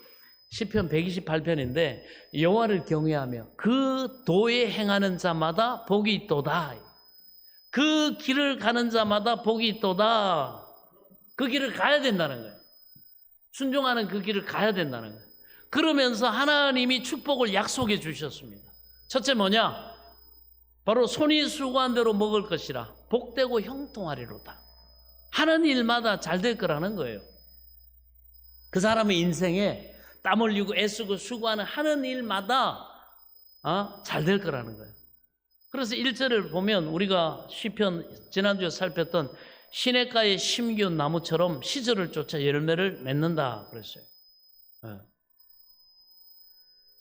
시편 128편인데 여호와를 경외하며 그 도에 행하는 자마다 복이 있도다. 그 길을 가는 자마다 복이 있도다. 그 길을 가야 된다는 거예요. 순종하는 그 길을 가야 된다는 거예요. 그러면서 하나님이 축복을 약속해 주셨습니다. 첫째 뭐냐? 바로 손이 수고한 대로 먹을 것이라 복되고 형통하리로다. 하는 일마다 잘 될 거라는 거예요. 그 사람의 인생에 땀 흘리고 애쓰고 수고하는 하는 일마다 잘 될 거라는 거예요. 그래서 1절을 보면 우리가 시편 지난주에 살폈던 시냇가에 심기운 나무처럼 시절을 쫓아 열매를 맺는다 그랬어요.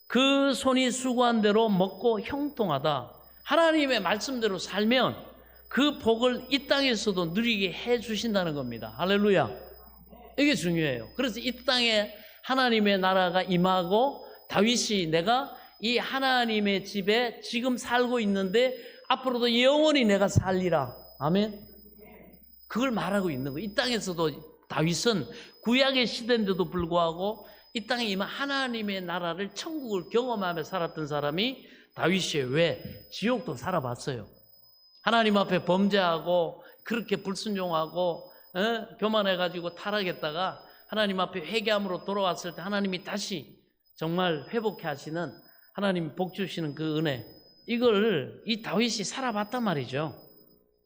그 손이 수고한 대로 먹고 형통하다. 하나님의 말씀대로 살면 그 복을 이 땅에서도 누리게 해 주신다는 겁니다. 할렐루야. 이게 중요해요. 그래서 이 땅에 하나님의 나라가 임하고 다윗이 내가 이 하나님의 집에 지금 살고 있는데 앞으로도 영원히 내가 살리라. 아멘. 그걸 말하고 있는 거예요. 이 땅에서도 다윗은 구약의 시대인데도 불구하고 이 땅에 임한 하나님의 나라를 천국을 경험하며 살았던 사람이 다윗이에요. 왜? 지옥도 살아봤어요. 하나님 앞에 범죄하고 그렇게 불순종하고 교만해가지고 타락했다가 하나님 앞에 회개함으로 돌아왔을 때 하나님이 다시 정말 회복해 하시는 하나님이 복 주시는 그 은혜, 이걸 이 다윗이 살아봤단 말이죠.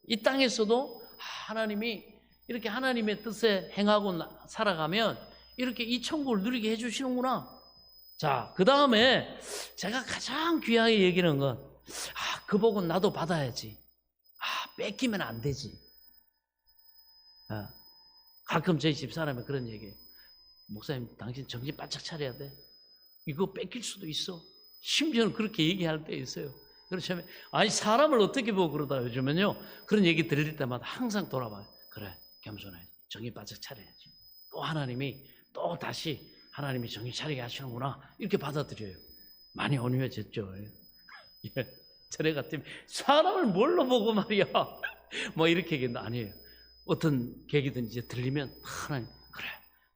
이 땅에서도 하나님이 이렇게 하나님의 뜻에 행하고 살아가면 이렇게 이 천국을 누리게 해주시는구나. 자, 그 다음에 제가 가장 귀하게 얘기하는 건 그 복은 나도 받아야지. 뺏기면 안 되지. 가끔 저희 집사람이 그런 얘기해요. 목사님, 당신 정신 바짝 차려야 돼. 이거 뺏길 수도 있어. 심지어는 그렇게 얘기할 때 있어요. 그렇다면 아니 사람을 어떻게 보고 그러다 요즘은요 그런 얘기 들릴 때마다 항상 돌아봐요. 그래, 겸손해야지. 정신 바짝 차려야지. 또 하나님이 또 다시 하나님이 정신 차리게 하시는구나. 이렇게 받아들여요. 많이 온유해졌죠. 예. 저래 같으면 사람을 뭘로 보고 말이야. 뭐 이렇게 얘기했는데 아니에요. 어떤 계기든 이제 들리면 하나님, 그래,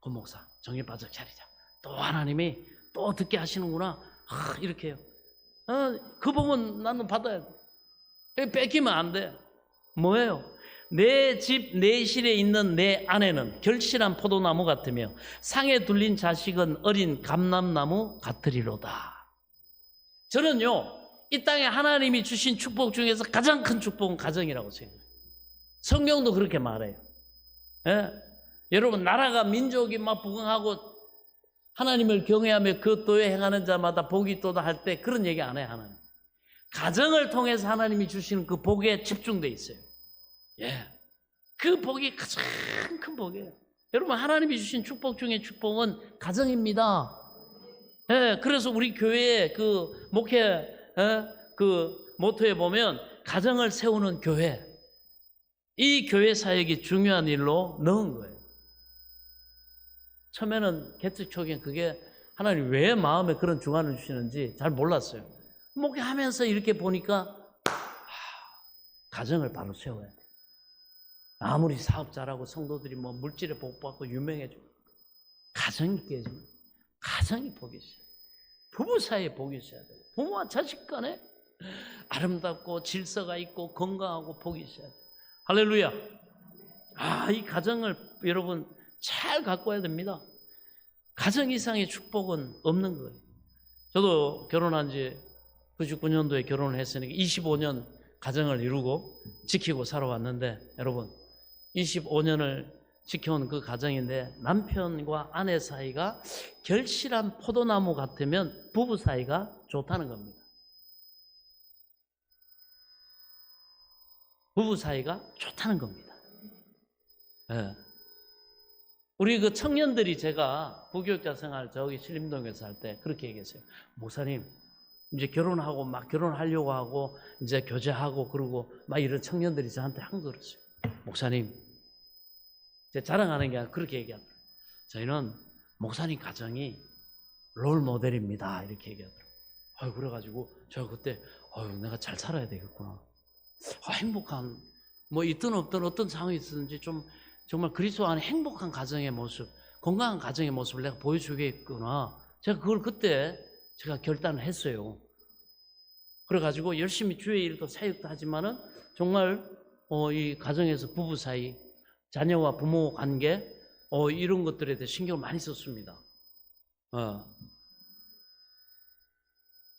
고 목사 정신 바짝 차리자. 또 하나님이 또 듣게 하시는구나. 이렇게 해요. 그 복은 나는 받아야 돼. 뺏기면 안 돼. 뭐예요? 내 집 내실에 있는 내 아내는 결실한 포도나무 같으며 상에 둘린 자식은 어린 감람나무 같으리로다. 저는요 이 땅에 하나님이 주신 축복 중에서 가장 큰 축복은 가정이라고 생각해요. 성경도 그렇게 말해요. 예? 여러분 나라가 민족이 막 부흥하고 하나님을 경외하며 그 도에 행하는 자마다 복이 있도다 할 때 그런 얘기 안 해요. 하나님 가정을 통해서 하나님이 주시는 그 복에 집중돼 있어요. 예, 그 복이 가장 큰 복이에요. 여러분 하나님이 주신 축복 중에 축복은 가정입니다. 예, 그래서 우리 교회의 그 목회 그 모토에 보면 가정을 세우는 교회, 이 교회 사역이 중요한 일로 넣은 거예요. 처음에는 개척 초기엔 그게 하나님 왜 마음에 그런 주관을 주시는지 잘 몰랐어요. 목회하면서 이렇게 보니까 가정을 바로 세워야 돼. 아무리 사업 잘하고 성도들이 뭐 물질에 복받고 유명해지고 가정이 깨지면 가정이 복이 있어요. 부부 사이에 복이 있어야 돼요. 부모와 자식 간에 아름답고 질서가 있고 건강하고 복이 있어야 돼요. 할렐루야. 이 가정을 여러분 잘 갖고 와야 됩니다. 가정 이상의 축복은 없는 거예요. 저도 결혼한 지 99년도에 결혼을 했으니까 25년 가정을 이루고 지키고 살아왔는데 여러분 25년을 지켜온 그 가정인데 남편과 아내 사이가 결실한 포도나무 같으면 부부 사이가 좋다는 겁니다. 부부 사이가 좋다는 겁니다. 네. 우리 그 청년들이 제가 부교육자 생활 저기 신림동에서 할 때 그렇게 얘기했어요. 목사님 이제 결혼하고 막 결혼하려고 하고 이제 교제하고 그러고 막 이런 청년들이 저한테 한 거 그랬어요. 목사님 제가 자랑하는 게 아니라 그렇게 얘기하더라고요. 저희는 목사님 가정이 롤 모델입니다. 이렇게 얘기하더라고요. 그래가지고 제가 그때 내가 잘 살아야 되겠구나. 행복한 뭐 있든 없든 어떤 상황이 있었는지 좀 정말 그리스도 안에 행복한 가정의 모습, 건강한 가정의 모습을 내가 보여주겠구나. 제가 그걸 그때 제가 결단을 했어요. 그래가지고 열심히 주의 일도 사역도 하지만은 정말 이 가정에서 부부 사이, 자녀와 부모 관계 이런 것들에 대해 신경을 많이 썼습니다.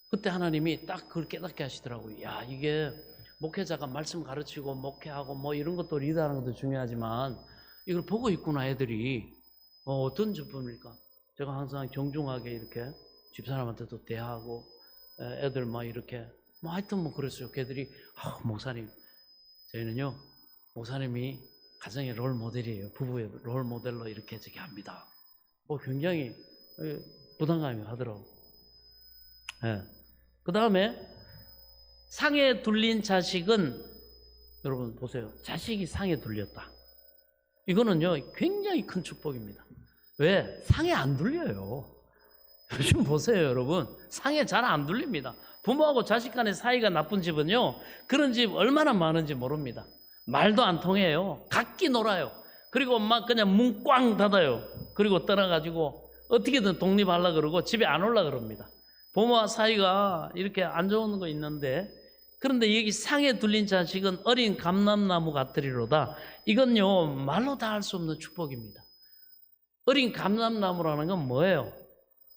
그때 하나님이 딱 그걸 깨닫게 하시더라고요. 야, 이게 목회자가 말씀 가르치고 목회하고 뭐 이런 것도 리더하는 것도 중요하지만 이걸 보고 있구나 애들이. 어떤 제품일까? 제가 항상 정중하게 이렇게 집사람한테도 대하고 애들 막 이렇게 하여튼 뭐 그랬어요. 걔들이 목사님 저희는요 목사님이 가정의 롤 모델이에요. 부부의 롤 모델로 이렇게 저기 합니다. 굉장히 부담감이 가더라고. 예. 그 다음에 상에 둘린 자식은, 여러분 보세요. 자식이 상에 둘렸다. 이거는요 굉장히 큰 축복입니다. 왜? 상에 안 둘려요. 요즘 보세요 여러분, 상에 잘 안 둘립니다. 부모하고 자식 간의 사이가 나쁜 집은요, 그런 집 얼마나 많은지 모릅니다. 말도 안 통해요. 각기 놀아요. 그리고 막 그냥 문 꽝 닫아요. 그리고 떠나가지고 어떻게든 독립하려고 그러고 집에 안 올라 그럽니다. 부모와 사이가 이렇게 안 좋은 거 있는데, 그런데 여기 상에 둘린 자식은 어린 감람나무 같으리로다. 이건요 말로 다 할 수 없는 축복입니다. 어린 감람나무라는 건 뭐예요?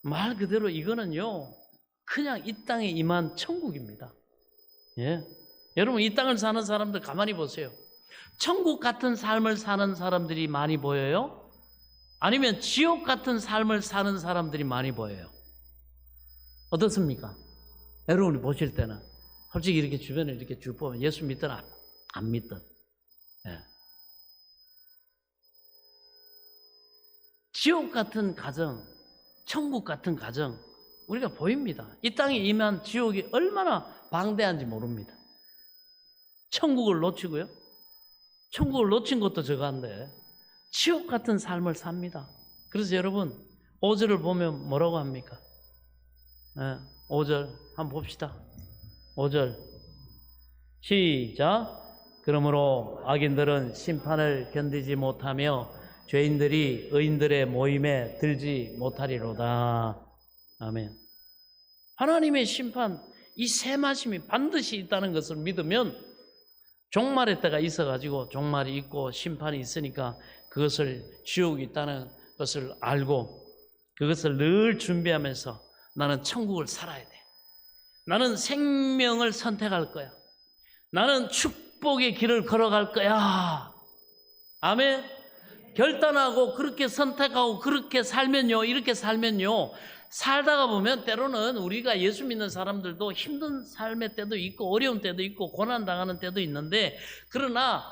말 그대로 이거는요 그냥 이 땅에 임한 천국입니다. 예? 여러분 이 땅을 사는 사람들 가만히 보세요. 천국 같은 삶을 사는 사람들이 많이 보여요? 아니면 지옥 같은 삶을 사는 사람들이 많이 보여요? 어떻습니까? 여러분이 보실 때는 솔직히 이렇게 주변에 이렇게 쭉 보면 예수 믿든 안 믿든, 예. 지옥 같은 가정, 천국 같은 가정 우리가 보입니다. 이 땅에 임한 지옥이 얼마나 방대한지 모릅니다. 천국을 놓치고요, 천국을 놓친 것도 저간데 지옥 같은 삶을 삽니다. 그래서 여러분 5절을 보면 뭐라고 합니까? 5절 한번 봅시다. 5절 시작. 그러므로 악인들은 심판을 견디지 못하며 죄인들이 의인들의 모임에 들지 못하리로다. 아멘. 하나님의 심판, 이 세마심이 반드시 있다는 것을 믿으면 종말의 때가 있어가지고 종말이 있고 심판이 있으니까 그것을 지옥이 있다는 것을 알고 그것을 늘 준비하면서 나는 천국을 살아야 돼. 나는 생명을 선택할 거야. 나는 축복의 길을 걸어갈 거야. 아멘. 결단하고 그렇게 선택하고 그렇게 살면요, 이렇게 살면요, 살다가 보면 때로는 우리가 예수 믿는 사람들도 힘든 삶의 때도 있고 어려운 때도 있고 고난당하는 때도 있는데, 그러나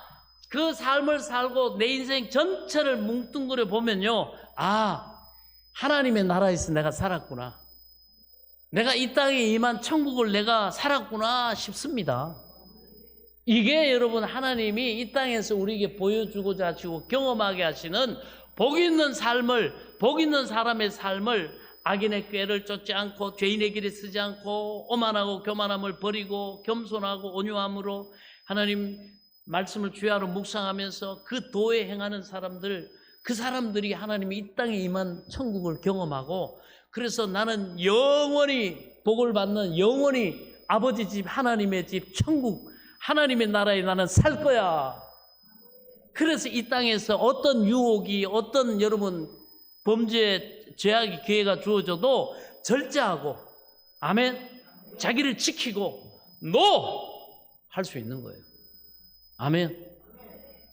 그 삶을 살고 내 인생 전체를 뭉뚱그려 보면요, 하나님의 나라에서 내가 살았구나, 내가 이 땅에 임한 천국을 내가 살았구나 싶습니다. 이게 여러분 하나님이 이 땅에서 우리에게 보여주고자 하시고 경험하게 하시는 복 있는 삶을, 복 있는 사람의 삶을, 악인의 꾀를 쫓지 않고 죄인의 길에 쓰지 않고 오만하고 교만함을 버리고 겸손하고 온유함으로 하나님 말씀을 주야로 묵상하면서 그 도에 행하는 사람들, 그 사람들이 하나님이 이 땅에 임한 천국을 경험하고, 그래서 나는 영원히 복을 받는, 영원히 아버지 집, 하나님의 집, 천국, 하나님의 나라에 나는 살 거야. 그래서 이 땅에서 어떤 유혹이, 어떤 여러분 범죄, 죄악의 기회가 주어져도 절제하고, 아멘, 자기를 지키고 할 수 있는 거예요. 아멘.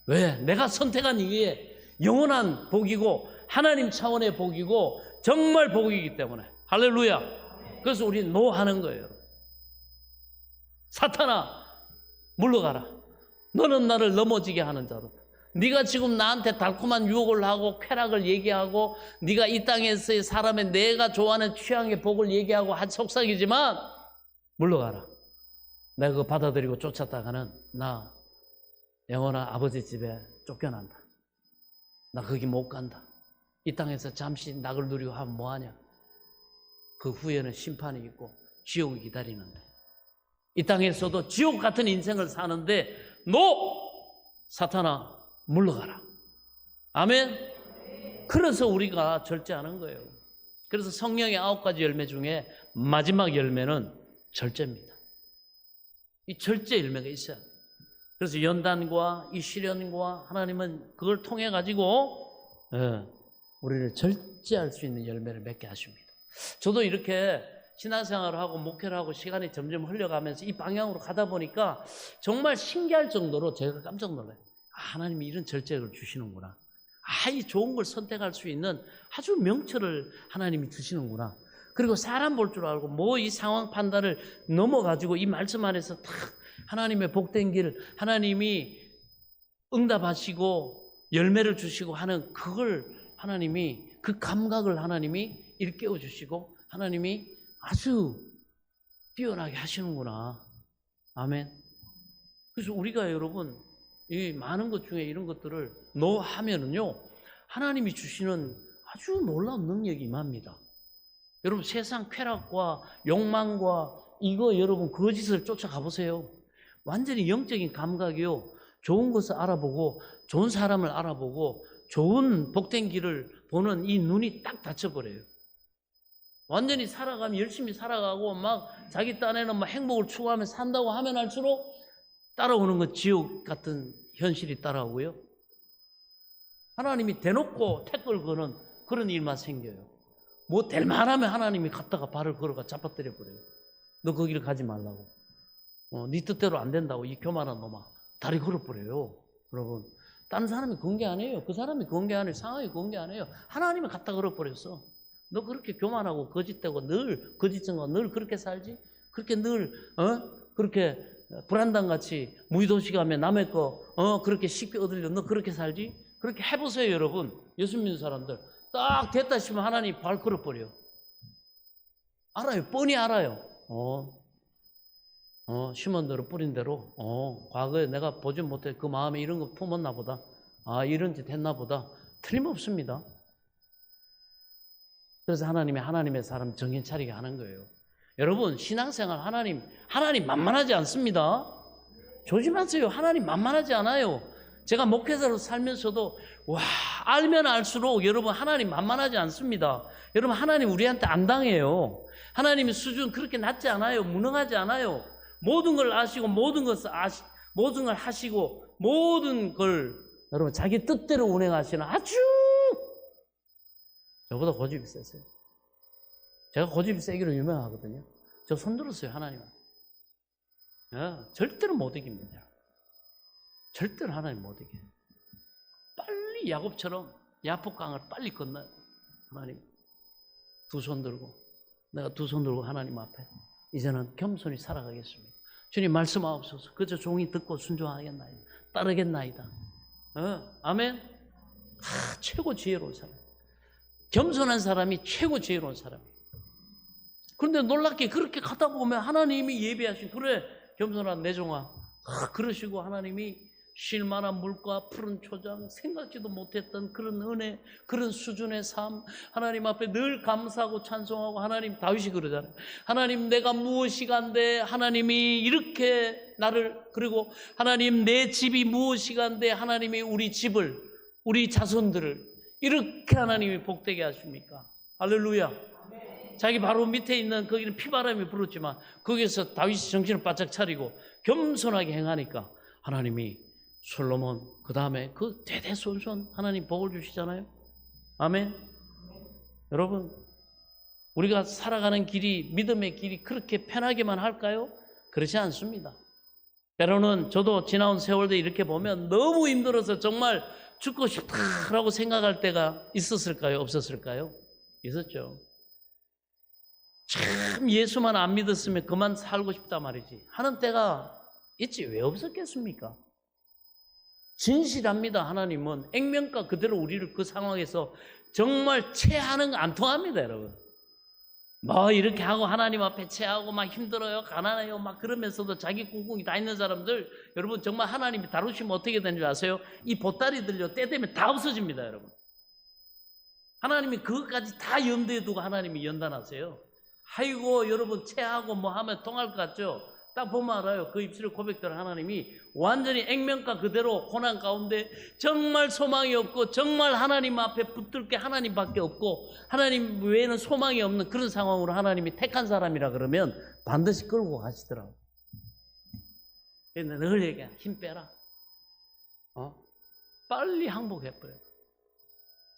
왜? 내가 선택한 이게 영원한 복이고 하나님 차원의 복이고 정말 복이기 때문에. 할렐루야. 그래서 우리 하는 거예요. 사탄아, 물러가라. 너는 나를 넘어지게 하는 자로다. 네가 지금 나한테 달콤한 유혹을 하고 쾌락을 얘기하고 네가 이 땅에서의 사람의 내가 좋아하는 취향의 복을 얘기하고 한 속삭이지만 물러가라. 내가 그거 받아들이고 쫓았다가는 나 영원한 아버지 집에 쫓겨난다. 나 거기 못 간다. 이 땅에서 잠시 낙을 누리고 하면 뭐하냐. 그 후에는 심판이 있고 지옥이 기다리는데, 이 땅에서도 지옥 같은 인생을 사는데 사탄아 물러가라. 아멘. 그래서 우리가 절제하는 거예요. 그래서 성령의 9가지 열매 중에 마지막 열매는 절제입니다. 이 절제 열매가 있어야 돼요. 그래서 연단과 이 시련과 하나님은 그걸 통해 가지고 우리를 절제할 수 있는 열매를 맺게 하십니다. 저도 이렇게 신앙생활을 하고 목회를 하고 시간이 점점 흘려가면서 이 방향으로 가다 보니까 정말 신기할 정도로 제가 깜짝 놀라요. 하나님이 이런 절제를 주시는구나. 이 좋은 걸 선택할 수 있는 아주 명철을 하나님이 주시는구나. 그리고 사람 볼 줄 알고 이 상황 판단을 넘어가지고 이 말씀 안에서 탁 하나님의 복된 길, 하나님이 응답하시고 열매를 주시고 하는 그걸 하나님이, 그 감각을 하나님이 일깨워 주시고 하나님이 아주 뛰어나게 하시는구나. 아멘. 그래서 우리가 여러분 이 많은 것 중에 이런 것들을 하면은요, 하나님이 주시는 아주 놀라운 능력이 임합니다. 여러분 세상 쾌락과 욕망과 이거 여러분 거짓을 쫓아가 보세요. 완전히 영적인 감각이요. 좋은 것을 알아보고 좋은 사람을 알아보고 좋은 복된 길을 보는 이 눈이 딱 닫혀버려요. 완전히 살아가면 열심히 살아가고 막 자기 딴에는 막 행복을 추구하며 산다고 하면 할수록 따라오는 건 지옥 같은 현실이 따라오고요. 하나님이 대놓고 태클 거는 그런 일만 생겨요. 뭐 될 만하면 하나님이 갔다가 발을 걸어가 잡아뜨려 버려요. 너 거기를 가지 말라고. 네 뜻대로 안 된다고 이 교만한 놈아 다리 걸어버려요. 여러분 다른 사람이 그런 게 아니에요. 그 사람이 그런 게 아니에요. 상황이 그런 게 아니에요. 하나님이 갖다 걸어버렸어. 너 그렇게 교만하고 거짓되고 늘 거짓증하고 늘 그렇게 살지? 그렇게 늘 그렇게 불안당같이 무의도시 가면 남의 거 그렇게 쉽게 얻으려 너 그렇게 살지? 그렇게 해보세요. 여러분 예수 믿는 사람들 딱 됐다 싶으면 하나님 발 걸어버려. 알아요. 뻔히 알아요. 심은 뿌린 대로 과거에 내가 보지 못해 그 마음에 이런 거 품었나 보다. 이런 짓 했나 보다. 틀림없습니다. 그래서 하나님의 사람 정신 차리게 하는 거예요. 여러분 신앙생활 하나님 만만하지 않습니다. 조심하세요. 하나님 만만하지 않아요. 제가 목회자로 살면서도 알면 알수록 여러분 하나님 만만하지 않습니다. 여러분 하나님 우리한테 안 당해요. 하나님의 수준 그렇게 낮지 않아요. 무능하지 않아요. 모든 걸 아시고 모든 걸 하시고 모든 걸 여러분 자기 뜻대로 운행하시는 아주 저보다 고집이 세세요. 제가 고집이 세기로 유명하거든요. 저 손들었어요. 하나님은. 절대로 못 이깁니다. 절대로 하나님 못 이겨요. 빨리 야곱처럼 야복강을 빨리 건너요. 하나님 두 손 들고 내가 두 손 들고 하나님 앞에 이제는 겸손히 살아가겠습니다. 주님 말씀하옵소서. 그저 종이 듣고 순종하겠나이다. 따르겠나이다. 아멘. 최고 지혜로운 사람. 겸손한 사람이 최고 지혜로운 사람이에요. 그런데 놀랍게 그렇게 가다 보면 하나님이 예비하신 그래 겸손한 내 종아 그러시고 하나님이 쉴 만한 물과 푸른 초장 생각지도 못했던 그런 은혜 그런 수준의 삶 하나님 앞에 늘 감사하고 찬송하고 하나님 다윗이 그러잖아요. 하나님 내가 무엇이간데 하나님이 이렇게 나를 그리고 하나님 내 집이 무엇이간데 하나님이 우리 집을 우리 자손들을 이렇게 하나님이 복되게 하십니까? 할렐루야. 자기 바로 밑에 있는 거기는 피바람이 불었지만 거기서 다윗이 정신을 바짝 차리고 겸손하게 행하니까 하나님이 솔로몬 그 다음에 그 대대손손 하나님 복을 주시잖아요. 아멘. 여러분 우리가 살아가는 길이 믿음의 길이 그렇게 편하게만 할까요? 그렇지 않습니다. 때로는 저도 지나온 세월도 이렇게 보면 너무 힘들어서 정말 죽고 싶다라고 생각할 때가 있었을까요? 없었을까요? 있었죠. 참 예수만 안 믿었으면 그만 살고 싶다 말이지 하는 때가 있지 왜 없었겠습니까? 진실합니다. 하나님은 액면가 그대로 우리를 그 상황에서 정말 체하는 거 안 통합니다. 여러분 뭐 이렇게 하고 하나님 앞에 체하고 막 힘들어요 가난해요 막 그러면서도 자기 꿍꿍이 다 있는 사람들 여러분 정말 하나님이 다루시면 어떻게 되는 줄 아세요? 이 보따리들요 때 되면 다 없어집니다. 여러분 하나님이 그것까지 다 염두에 두고 하나님이 연단하세요. 아이고 여러분 체하고 뭐 하면 통할 것 같죠? 딱 보면 알아요. 그 입술의 고백대로 하나님이 완전히 액면가 그대로 고난 가운데 정말 소망이 없고 정말 하나님 앞에 붙들 게 하나님밖에 없고 하나님 외에는 소망이 없는 그런 상황으로 하나님이 택한 사람이라 그러면 반드시 끌고 가시더라고요. 늘 얘기해. 힘 빼라. 빨리 항복해버려요.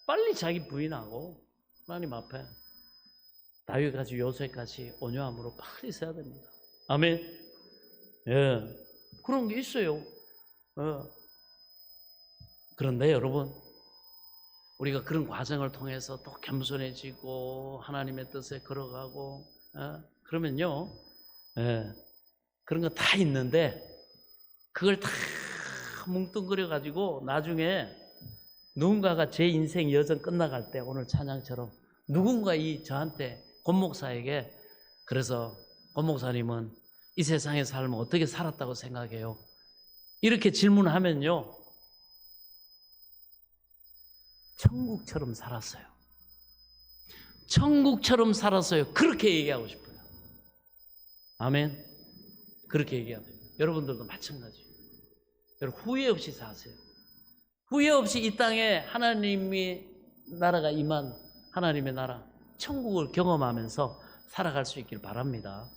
빨리 자기 부인하고 하나님 앞에 다윗같이 요새같이 온유함으로 빨리 서야 됩니다. 아멘. 예, 그런 게 있어요. 그런데 여러분, 우리가 그런 과정을 통해서 또 겸손해지고 하나님의 뜻에 걸어가고 그러면요, 그런 거 다 있는데 그걸 다 뭉뚱그려가지고 나중에 누군가가 제 인생 여정 끝나갈 때 오늘 찬양처럼 누군가 저한테 권 목사에게 그래서 권 목사님은 이 세상의 삶을 어떻게 살았다고 생각해요? 이렇게 질문하면요, 천국처럼 살았어요. 천국처럼 살았어요. 그렇게 얘기하고 싶어요. 아멘. 그렇게 얘기하면 여러분들도 마찬가지예요. 여러분 후회 없이 사세요. 후회 없이 이 땅에 하나님의 나라가 임한 하나님의 나라, 천국을 경험하면서 살아갈 수 있길 바랍니다.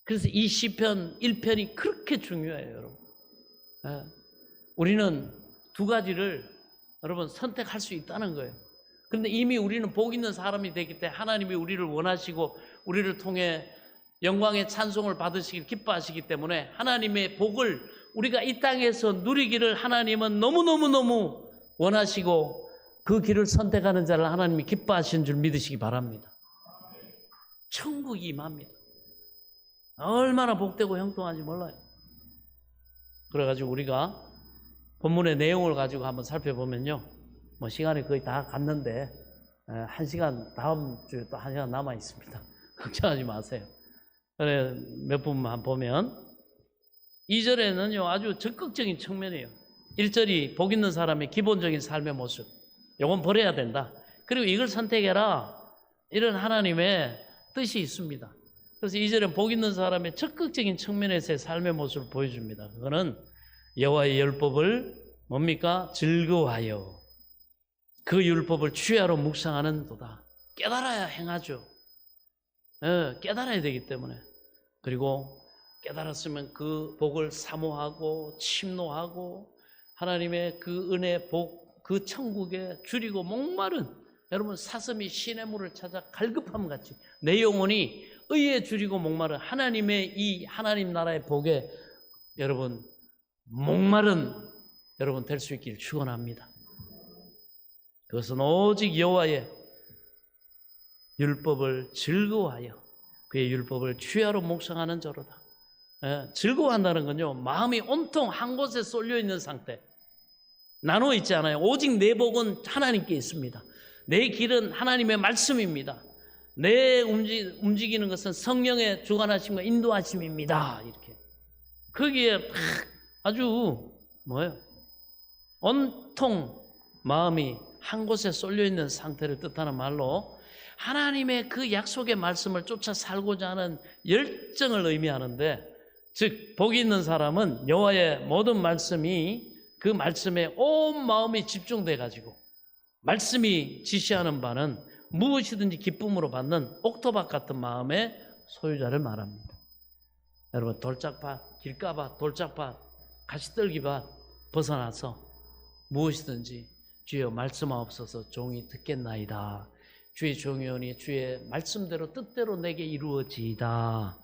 그래서 이 시편 1편이 그렇게 중요해요, 여러분. 우리는 두 가지를 여러분 선택할 수 있다는 거예요. 그런데 이미 우리는 복 있는 사람이 되기 때문에 하나님이 우리를 원하시고 우리를 통해 영광의 찬송을 받으시길 기뻐하시기 때문에 하나님의 복을 우리가 이 땅에서 누리기를 하나님은 너무너무너무 원하시고 그 길을 선택하는 자를 하나님이 기뻐하시는 줄 믿으시기 바랍니다. 천국이 임합니다. 얼마나 복되고 형통한지 몰라요. 그래가지고 우리가 본문의 내용을 가지고 한번 살펴보면요, 뭐 시간이 거의 다 갔는데 1시간 다음 주에 또 1시간 남아 있습니다. 걱정하지 마세요. 그래 몇 분만 보면 2절에는요 아주 적극적인 측면이에요. 1절이 복 있는 사람의 기본적인 삶의 모습, 이건 버려야 된다. 그리고 이걸 선택해라, 이런 하나님의 뜻이 있습니다. 그래서 2절은 복 있는 사람의 적극적인 측면에서의 삶의 모습을 보여줍니다. 그거는 여호와의 율법을 뭡니까? 즐거워하여 그 율법을 주야로 묵상하는 도다. 깨달아야 행하죠. 깨달아야 되기 때문에. 그리고 깨달았으면 그 복을 사모하고 침노하고 하나님의 그 은혜 복, 그 천국에 줄이고 목마른 여러분 사슴이 시냇물을 찾아 갈급함 같이 내 영혼이 의에 줄이고 목마른 하나님의 이 하나님 나라의 복에 여러분 목마른 여러분 될 수 있기를 축원합니다. 그것은 오직 여호와의 율법을 즐거워하여 그의 율법을 주야로 묵상하는 자로다. 즐거워한다는 건요, 마음이 온통 한 곳에 쏠려 있는 상태, 나눠 있지 않아요. 오직 내 복은 하나님께 있습니다. 내 길은 하나님의 말씀입니다. 내 움직이는 것은 성령의 주관하심과 인도하심입니다. 이렇게 거기에 아주 뭐예요? 온통 마음이 한 곳에 쏠려 있는 상태를 뜻하는 말로 하나님의 그 약속의 말씀을 쫓아 살고자 하는 열정을 의미하는데, 즉 복이 있는 사람은 여호와의 모든 말씀이 그 말씀에 온 마음이 집중돼 가지고 말씀이 지시하는 바는 무엇이든지 기쁨으로 받는 옥토밭 같은 마음의 소유자를 말합니다. 여러분 돌짝밭, 길가밭, 돌짝밭, 가시떨기밭 벗어나서 무엇이든지 주여 말씀하옵소서 종이 듣겠나이다. 주의 종이오니 주의 말씀대로 뜻대로 내게 이루어지이다.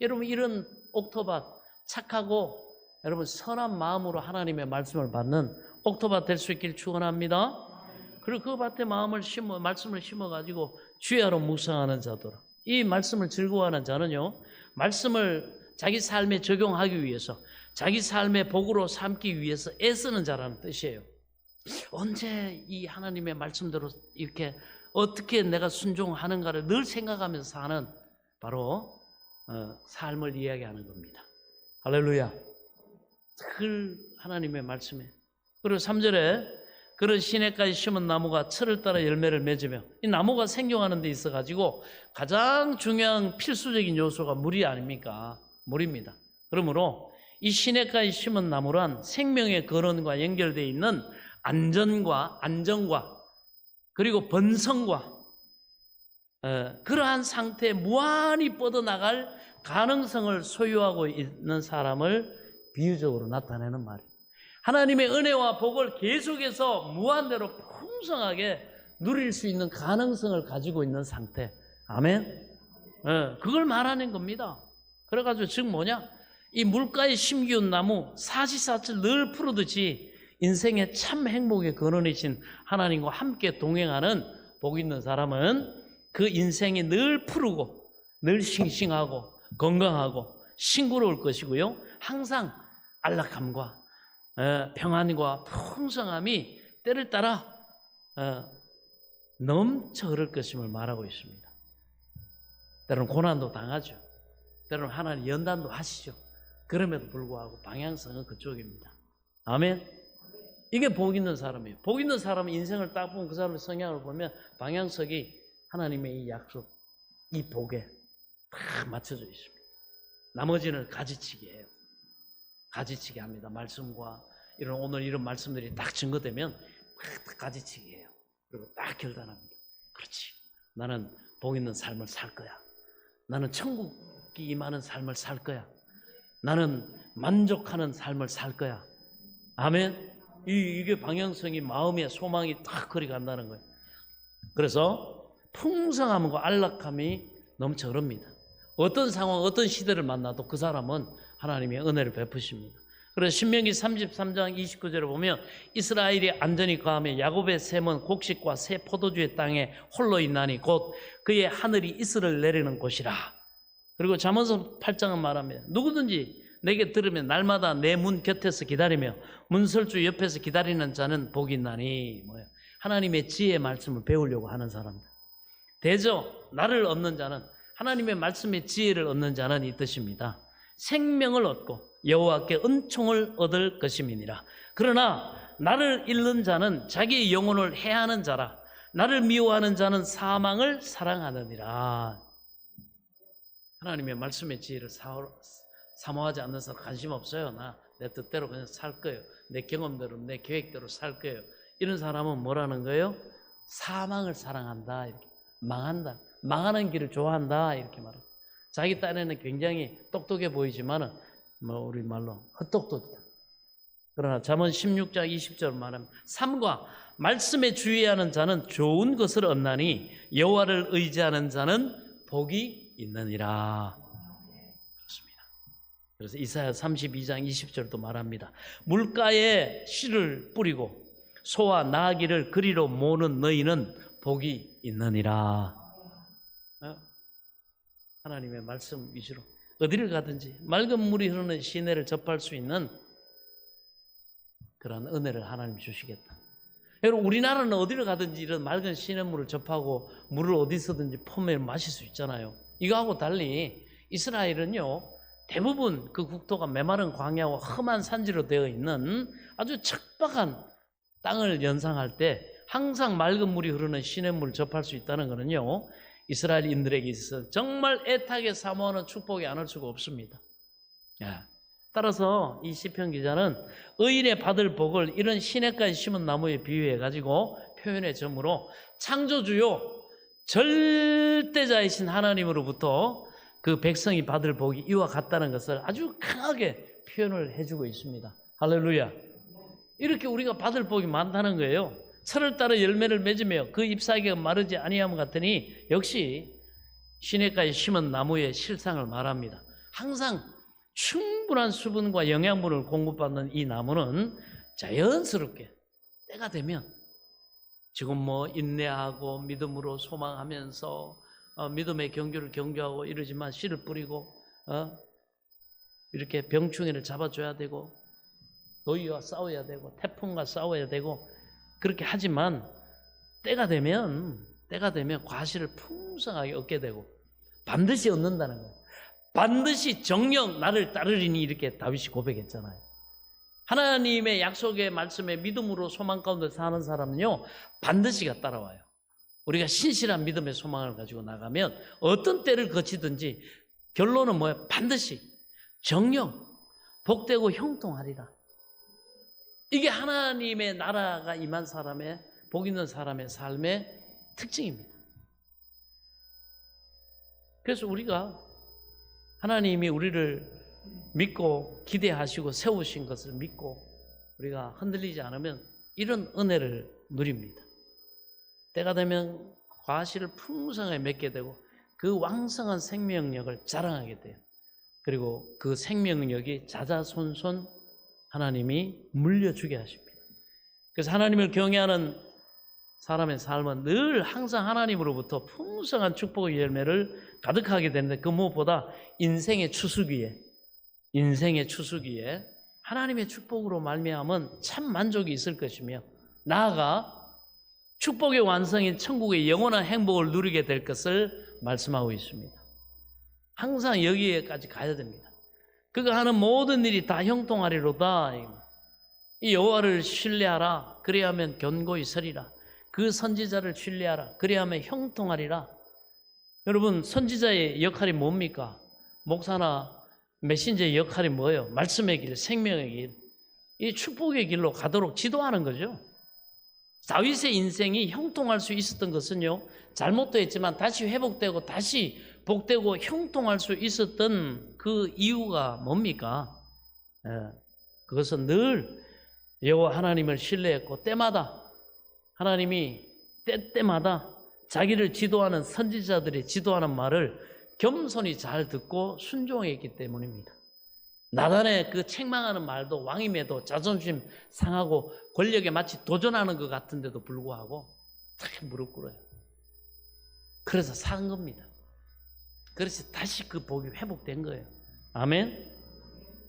여러분 이런 옥토밭, 착하고 여러분 선한 마음으로 하나님의 말씀을 받는 옥토밭 될 수 있길 축원합니다. 그리고 그 밭에 말씀을 심어가지고 주야로 묵상하는 자들, 이 말씀을 즐거워하는 자는요, 말씀을 자기 삶에 적용하기 위해서, 자기 삶의 복으로 삼기 위해서 애쓰는 자라는 뜻이에요. 언제 이 하나님의 말씀대로 이렇게 어떻게 내가 순종하는가를 늘 생각하면서 사는 바로 삶을 이야기하는 겁니다. 할렐루야. 그 하나님의 말씀에. 그리고 3절에 그런 시냇가에 심은 나무가 철을 따라 열매를 맺으며, 이 나무가 생존하는 데 있어가지고 가장 중요한 필수적인 요소가 물이 아닙니까? 물입니다. 그러므로 이 시냇가에 심은 나무란 생명의 근원과 연결되어 있는 안전과 그리고 번성과 그러한 상태에 무한히 뻗어나갈 가능성을 소유하고 있는 사람을 비유적으로 나타내는 말이에요. 하나님의 은혜와 복을 계속해서 무한대로 풍성하게 누릴 수 있는 가능성을 가지고 있는 상태. 아멘. 그걸 말하는 겁니다. 그래가지고 즉 뭐냐? 이 물가에 심기운 나무 사시사철 늘 푸르듯이 인생의 참 행복의 근원이신 하나님과 함께 동행하는 복 있는 사람은 그 인생이 늘 푸르고 늘 싱싱하고 건강하고 싱그러울 것이고요, 항상 안락함과 평안과 풍성함이 때를 따라 넘쳐 흐를 것임을 말하고 있습니다. 때로는 고난도 당하죠. 때로는 하나님 연단도 하시죠. 그럼에도 불구하고 방향성은 그쪽입니다. 아멘. 이게 복 있는 사람이에요. 복 있는 사람은 인생을 딱 보면 그 사람의 성향을 보면 방향성이 하나님의 이 약속, 이 복에 다 맞춰져 있습니다. 나머지는 가지치기예요. 가지치기 합니다. 말씀과 오늘 이런 말씀들이 딱 증거되면 딱 가지치기예요. 그리고 딱 결단합니다. 그렇지. 나는 복 있는 삶을 살 거야. 나는 천국이 임하는 삶을 살 거야. 나는 만족하는 삶을 살 거야. 아멘. 이게 방향성이 마음의 소망이 딱 그리 간다는 거예요. 그래서 풍성함과 안락함이 넘쳐 흐릅니다. 어떤 상황, 어떤 시대를 만나도 그 사람은 하나님의 은혜를 베푸십니다. 그래서 신명기 33장 29절에 보면 이스라엘이 안전히 거하며 야곱의 셈은 곡식과 새 포도주의 땅에 홀로 있나니 곧 그의 하늘이 이슬을 내리는 곳이라. 그리고 잠언서 8장은 말합니다. 누구든지 내게 들으면 날마다 내 문 곁에서 기다리며 문설주 옆에서 기다리는 자는 복이 있나니. 하나님의 지혜의 말씀을 배우려고 하는 사람들. 대저 나를 얻는 자는, 하나님의 말씀의 지혜를 얻는 자는 이 뜻입니다. 생명을 얻고 여호와께 은총을 얻을 것임이니라. 그러나 나를 잃는 자는 자기의 영혼을 해하는 자라. 나를 미워하는 자는 사망을 사랑하느니라. 하나님의 말씀의 지혜를 사모하지 않는 사람 관심 없어요. 내 뜻대로 그냥 살 거예요. 내 경험대로, 내 계획대로 살 거예요. 이런 사람은 뭐라는 거예요? 사망을 사랑한다. 이렇게. 망한다. 망하는 길을 좋아한다. 이렇게 말합니다. 자기 딴에는 굉장히 똑똑해 보이지만은 우리 말로 헛똑똑이다. 그러나 잠언 16장 20절 말합니다. 삶과 말씀에 주의하는 자는 좋은 것을 얻나니 여호와를 의지하는 자는 복이 있느니라. 그렇습니다. 그래서 이사야 32장 20절도 말합니다. 물가에 씨를 뿌리고 소와 나귀를 그리로 모는 너희는 복이 있느니라. 하나님의 말씀 위주로 어디를 가든지 맑은 물이 흐르는 시내를 접할 수 있는 그런 은혜를 하나님 주시겠다. 여러분, 우리나라는 어디를 가든지 이런 맑은 시냇물을 접하고 물을 어디서든지 폼에 마실 수 있잖아요. 이거하고 달리 이스라엘은요, 대부분 그 국토가 메마른 광야와 험한 산지로 되어 있는 아주 척박한 땅을 연상할 때 항상 맑은 물이 흐르는 시냇물을 접할 수 있다는 것은요, 이스라엘인들에게 있어서 정말 애타게 사모하는 축복이 않을 수가 없습니다. 따라서 이 시편 기자는 의인의 받을 복을 이런 시냇가에 심은 나무에 비유해 가지고 표현해 점으로 창조주요 절대자이신 하나님으로부터 그 백성이 받을 복이 이와 같다는 것을 아주 강하게 표현을 해주고 있습니다. 할렐루야. 이렇게 우리가 받을 복이 많다는 거예요. 철을 따라 열매를 맺으며 그 잎사귀가 마르지 아니함 같으니 역시 시냇가에 심은 나무의 실상을 말합니다. 항상 충분한 수분과 영양분을 공급받는 이 나무는 자연스럽게 때가 되면 지금 인내하고 믿음으로 소망하면서 믿음의 경주를 경주하고 이러지만 씨를 뿌리고 이렇게 병충해를 잡아줘야 되고 노위와 싸워야 되고 태풍과 싸워야 되고 그렇게 하지만 때가 되면 과실을 풍성하게 얻게 되고 반드시 얻는다는 거예요. 반드시 정녕 나를 따르리니 이렇게 다윗이 고백했잖아요. 하나님의 약속의 말씀에 믿음으로 소망 가운데 사는 사람은요 반드시가 따라와요. 우리가 신실한 믿음의 소망을 가지고 나가면 어떤 때를 거치든지 결론은 뭐예요? 반드시 정녕 복되고 형통하리라. 이게 하나님의 나라가 임한 사람의 복 있는 사람의 삶의 특징입니다. 그래서 우리가 하나님이 우리를 믿고 기대하시고 세우신 것을 믿고 우리가 흔들리지 않으면 이런 은혜를 누립니다. 때가 되면 과실을 풍성하게 맺게 되고 그 왕성한 생명력을 자랑하게 돼요. 그리고 그 생명력이 자자손손 하나님이 물려주게 하십니다. 그래서 하나님을 경외하는 사람의 삶은 늘 항상 하나님으로부터 풍성한 축복의 열매를 가득하게 되는데 그 무엇보다 인생의 추수기에 하나님의 축복으로 말미암은 참 만족이 있을 것이며 나아가 축복의 완성인 천국의 영원한 행복을 누리게 될 것을 말씀하고 있습니다. 항상 여기에까지 가야 됩니다. 그가 하는 모든 일이 다 형통하리로다. 이 여호와를 신뢰하라. 그래야만 견고히 서리라. 그 선지자를 신뢰하라. 그래야만 형통하리라. 여러분, 선지자의 역할이 뭡니까? 목사나 메신저의 역할이 뭐예요? 말씀의 길, 생명의 길, 이 축복의 길로 가도록 지도하는 거죠. 다윗의 인생이 형통할 수 있었던 것은요, 잘못도 했지만 다시 회복되고 다시 복되고 형통할 수 있었던 그 이유가 뭡니까? 그것은 늘 여호와 하나님을 신뢰했고 때마다 하나님이 때때마다 자기를 지도하는 선지자들이 지도하는 말을 겸손히 잘 듣고 순종했기 때문입니다. 나단의 그 책망하는 말도 왕임에도 자존심 상하고 권력에 마치 도전하는 것 같은데도 불구하고 탁 무릎 꿇어요. 그래서 산 겁니다. 그래서 다시 그 복이 회복된 거예요. 아멘.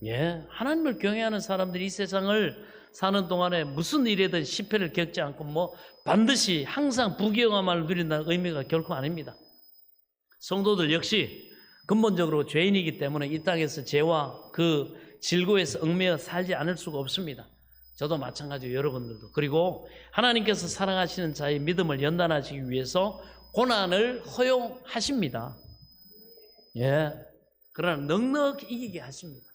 예, 하나님을 경외하는 사람들이 이 세상을 사는 동안에 무슨 일이든 실패를 겪지 않고 뭐 반드시 항상 부귀영화만을 누린다는 의미가 결코 아닙니다. 성도들 역시 근본적으로 죄인이기 때문에 이 땅에서 죄와 그 질고에서 얽매여 살지 않을 수가 없습니다. 저도 마찬가지고 여러분들도. 그리고 하나님께서 사랑하시는 자의 믿음을 연단하시기 위해서 고난을 허용하십니다. 예, 그러나 넉넉히 이기게 하십니다.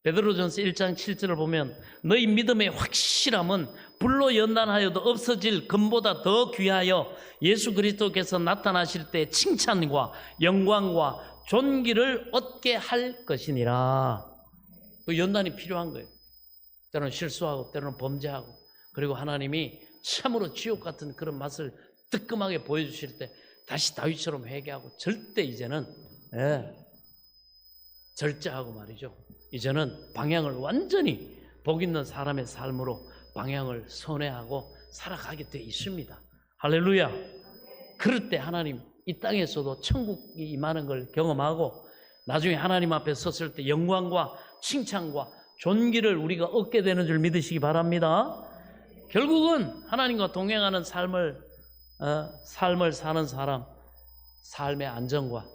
베드로전서 1장 7절을 보면 너희 믿음의 확실함은 불로 연단하여도 없어질 금보다 더 귀하여 예수 그리스도께서 나타나실 때 칭찬과 영광과 존귀를 얻게 할 것이니라. 그 연단이 필요한 거예요. 때로는 실수하고 때로는 범죄하고, 그리고 하나님이 참으로 지옥 같은 그런 맛을 뜨끔하게 보여주실 때 다시 다윗처럼 회개하고 절대 이제는 절제하고 말이죠. 이제는 방향을 완전히 복 있는 사람의 삶으로 방향을 선회하고 살아가게 돼 있습니다. 할렐루야. 그럴 때 하나님 이 땅에서도 천국이 임하는 걸 경험하고 나중에 하나님 앞에 섰을 때 영광과 칭찬과 존귀를 우리가 얻게 되는 줄 믿으시기 바랍니다. 결국은 하나님과 동행하는 삶을 사는 사람, 삶의 안정과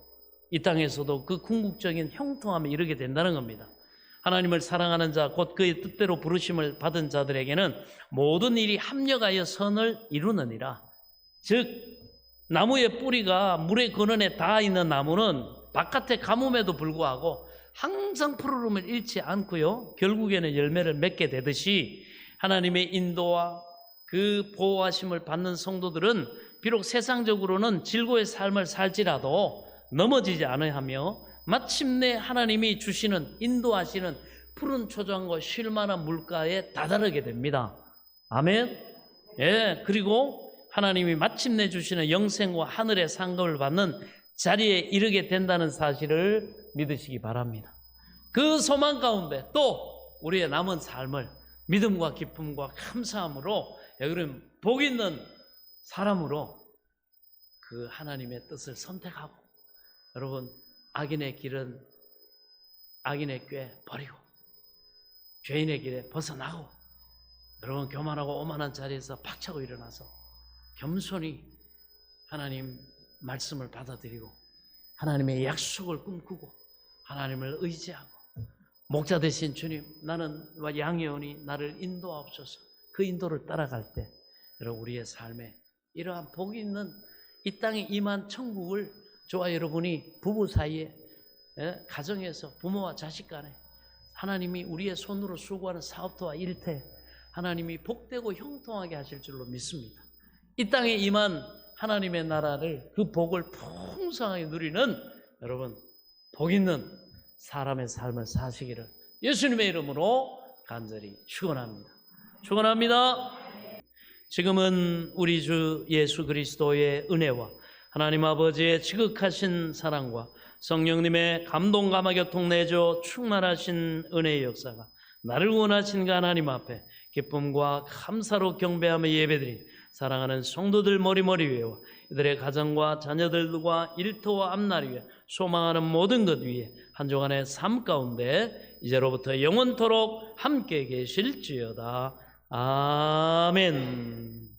이 땅에서도 그 궁극적인 형통함에 이르게 된다는 겁니다. 하나님을 사랑하는 자, 곧 그의 뜻대로 부르심을 받은 자들에게는 모든 일이 합력하여 선을 이루느니라. 즉 나무의 뿌리가 물의 근원에 닿아 있는 나무는 바깥에 가뭄에도 불구하고 항상 푸르름을 잃지 않고요, 결국에는 열매를 맺게 되듯이 하나님의 인도와 그 보호하심을 받는 성도들은 비록 세상적으로는 질고의 삶을 살지라도 넘어지지 않아하며 마침내 하나님이 주시는 인도하시는 푸른 초장과 쉴만한 물가에 다다르게 됩니다. 아멘. 예, 그리고 하나님이 마침내 주시는 영생과 하늘의 상급을 받는 자리에 이르게 된다는 사실을 믿으시기 바랍니다. 그 소망 가운데 또 우리의 남은 삶을 믿음과 기쁨과 감사함으로, 여러분 복 있는 사람으로 그 하나님의 뜻을 선택하고, 여러분 악인의 길은 악인의 꾀 버리고 죄인의 길에 벗어나고, 여러분 교만하고 오만한 자리에서 박차고 일어나서 겸손히 하나님 말씀을 받아들이고 하나님의 약속을 꿈꾸고 하나님을 의지하고, 목자 되신 주님, 나는 양이오니 나를 인도하옵소서. 그 인도를 따라갈 때 여러분 우리의 삶에 이러한 복이 있는 이 땅에 임한 천국을 저와 여러분이 부부 사이에, 가정에서 부모와 자식 간에 하나님이 우리의 손으로 수고하는 사업터와 일터 하나님이 복되고 형통하게 하실 줄로 믿습니다. 이 땅에 임한 하나님의 나라를, 그 복을 풍성하게 누리는 여러분 복 있는 사람의 삶을 사시기를 예수님의 이름으로 간절히 축원합니다. 축원합니다. 지금은 우리 주 예수 그리스도의 은혜와 하나님 아버지의 지극하신 사랑과 성령님의 감동 감화 교통 내줘 충만하신 은혜의 역사가 나를 원하신 그 하나님 앞에 기쁨과 감사로 경배하며 예배드린 사랑하는 성도들 머리머리 위에와 이들의 가정과 자녀들과 일터와 앞날 위에 소망하는 모든 것 위에 한 주간의 삶 가운데 이제로부터 영원토록 함께 계실지어다. 아멘.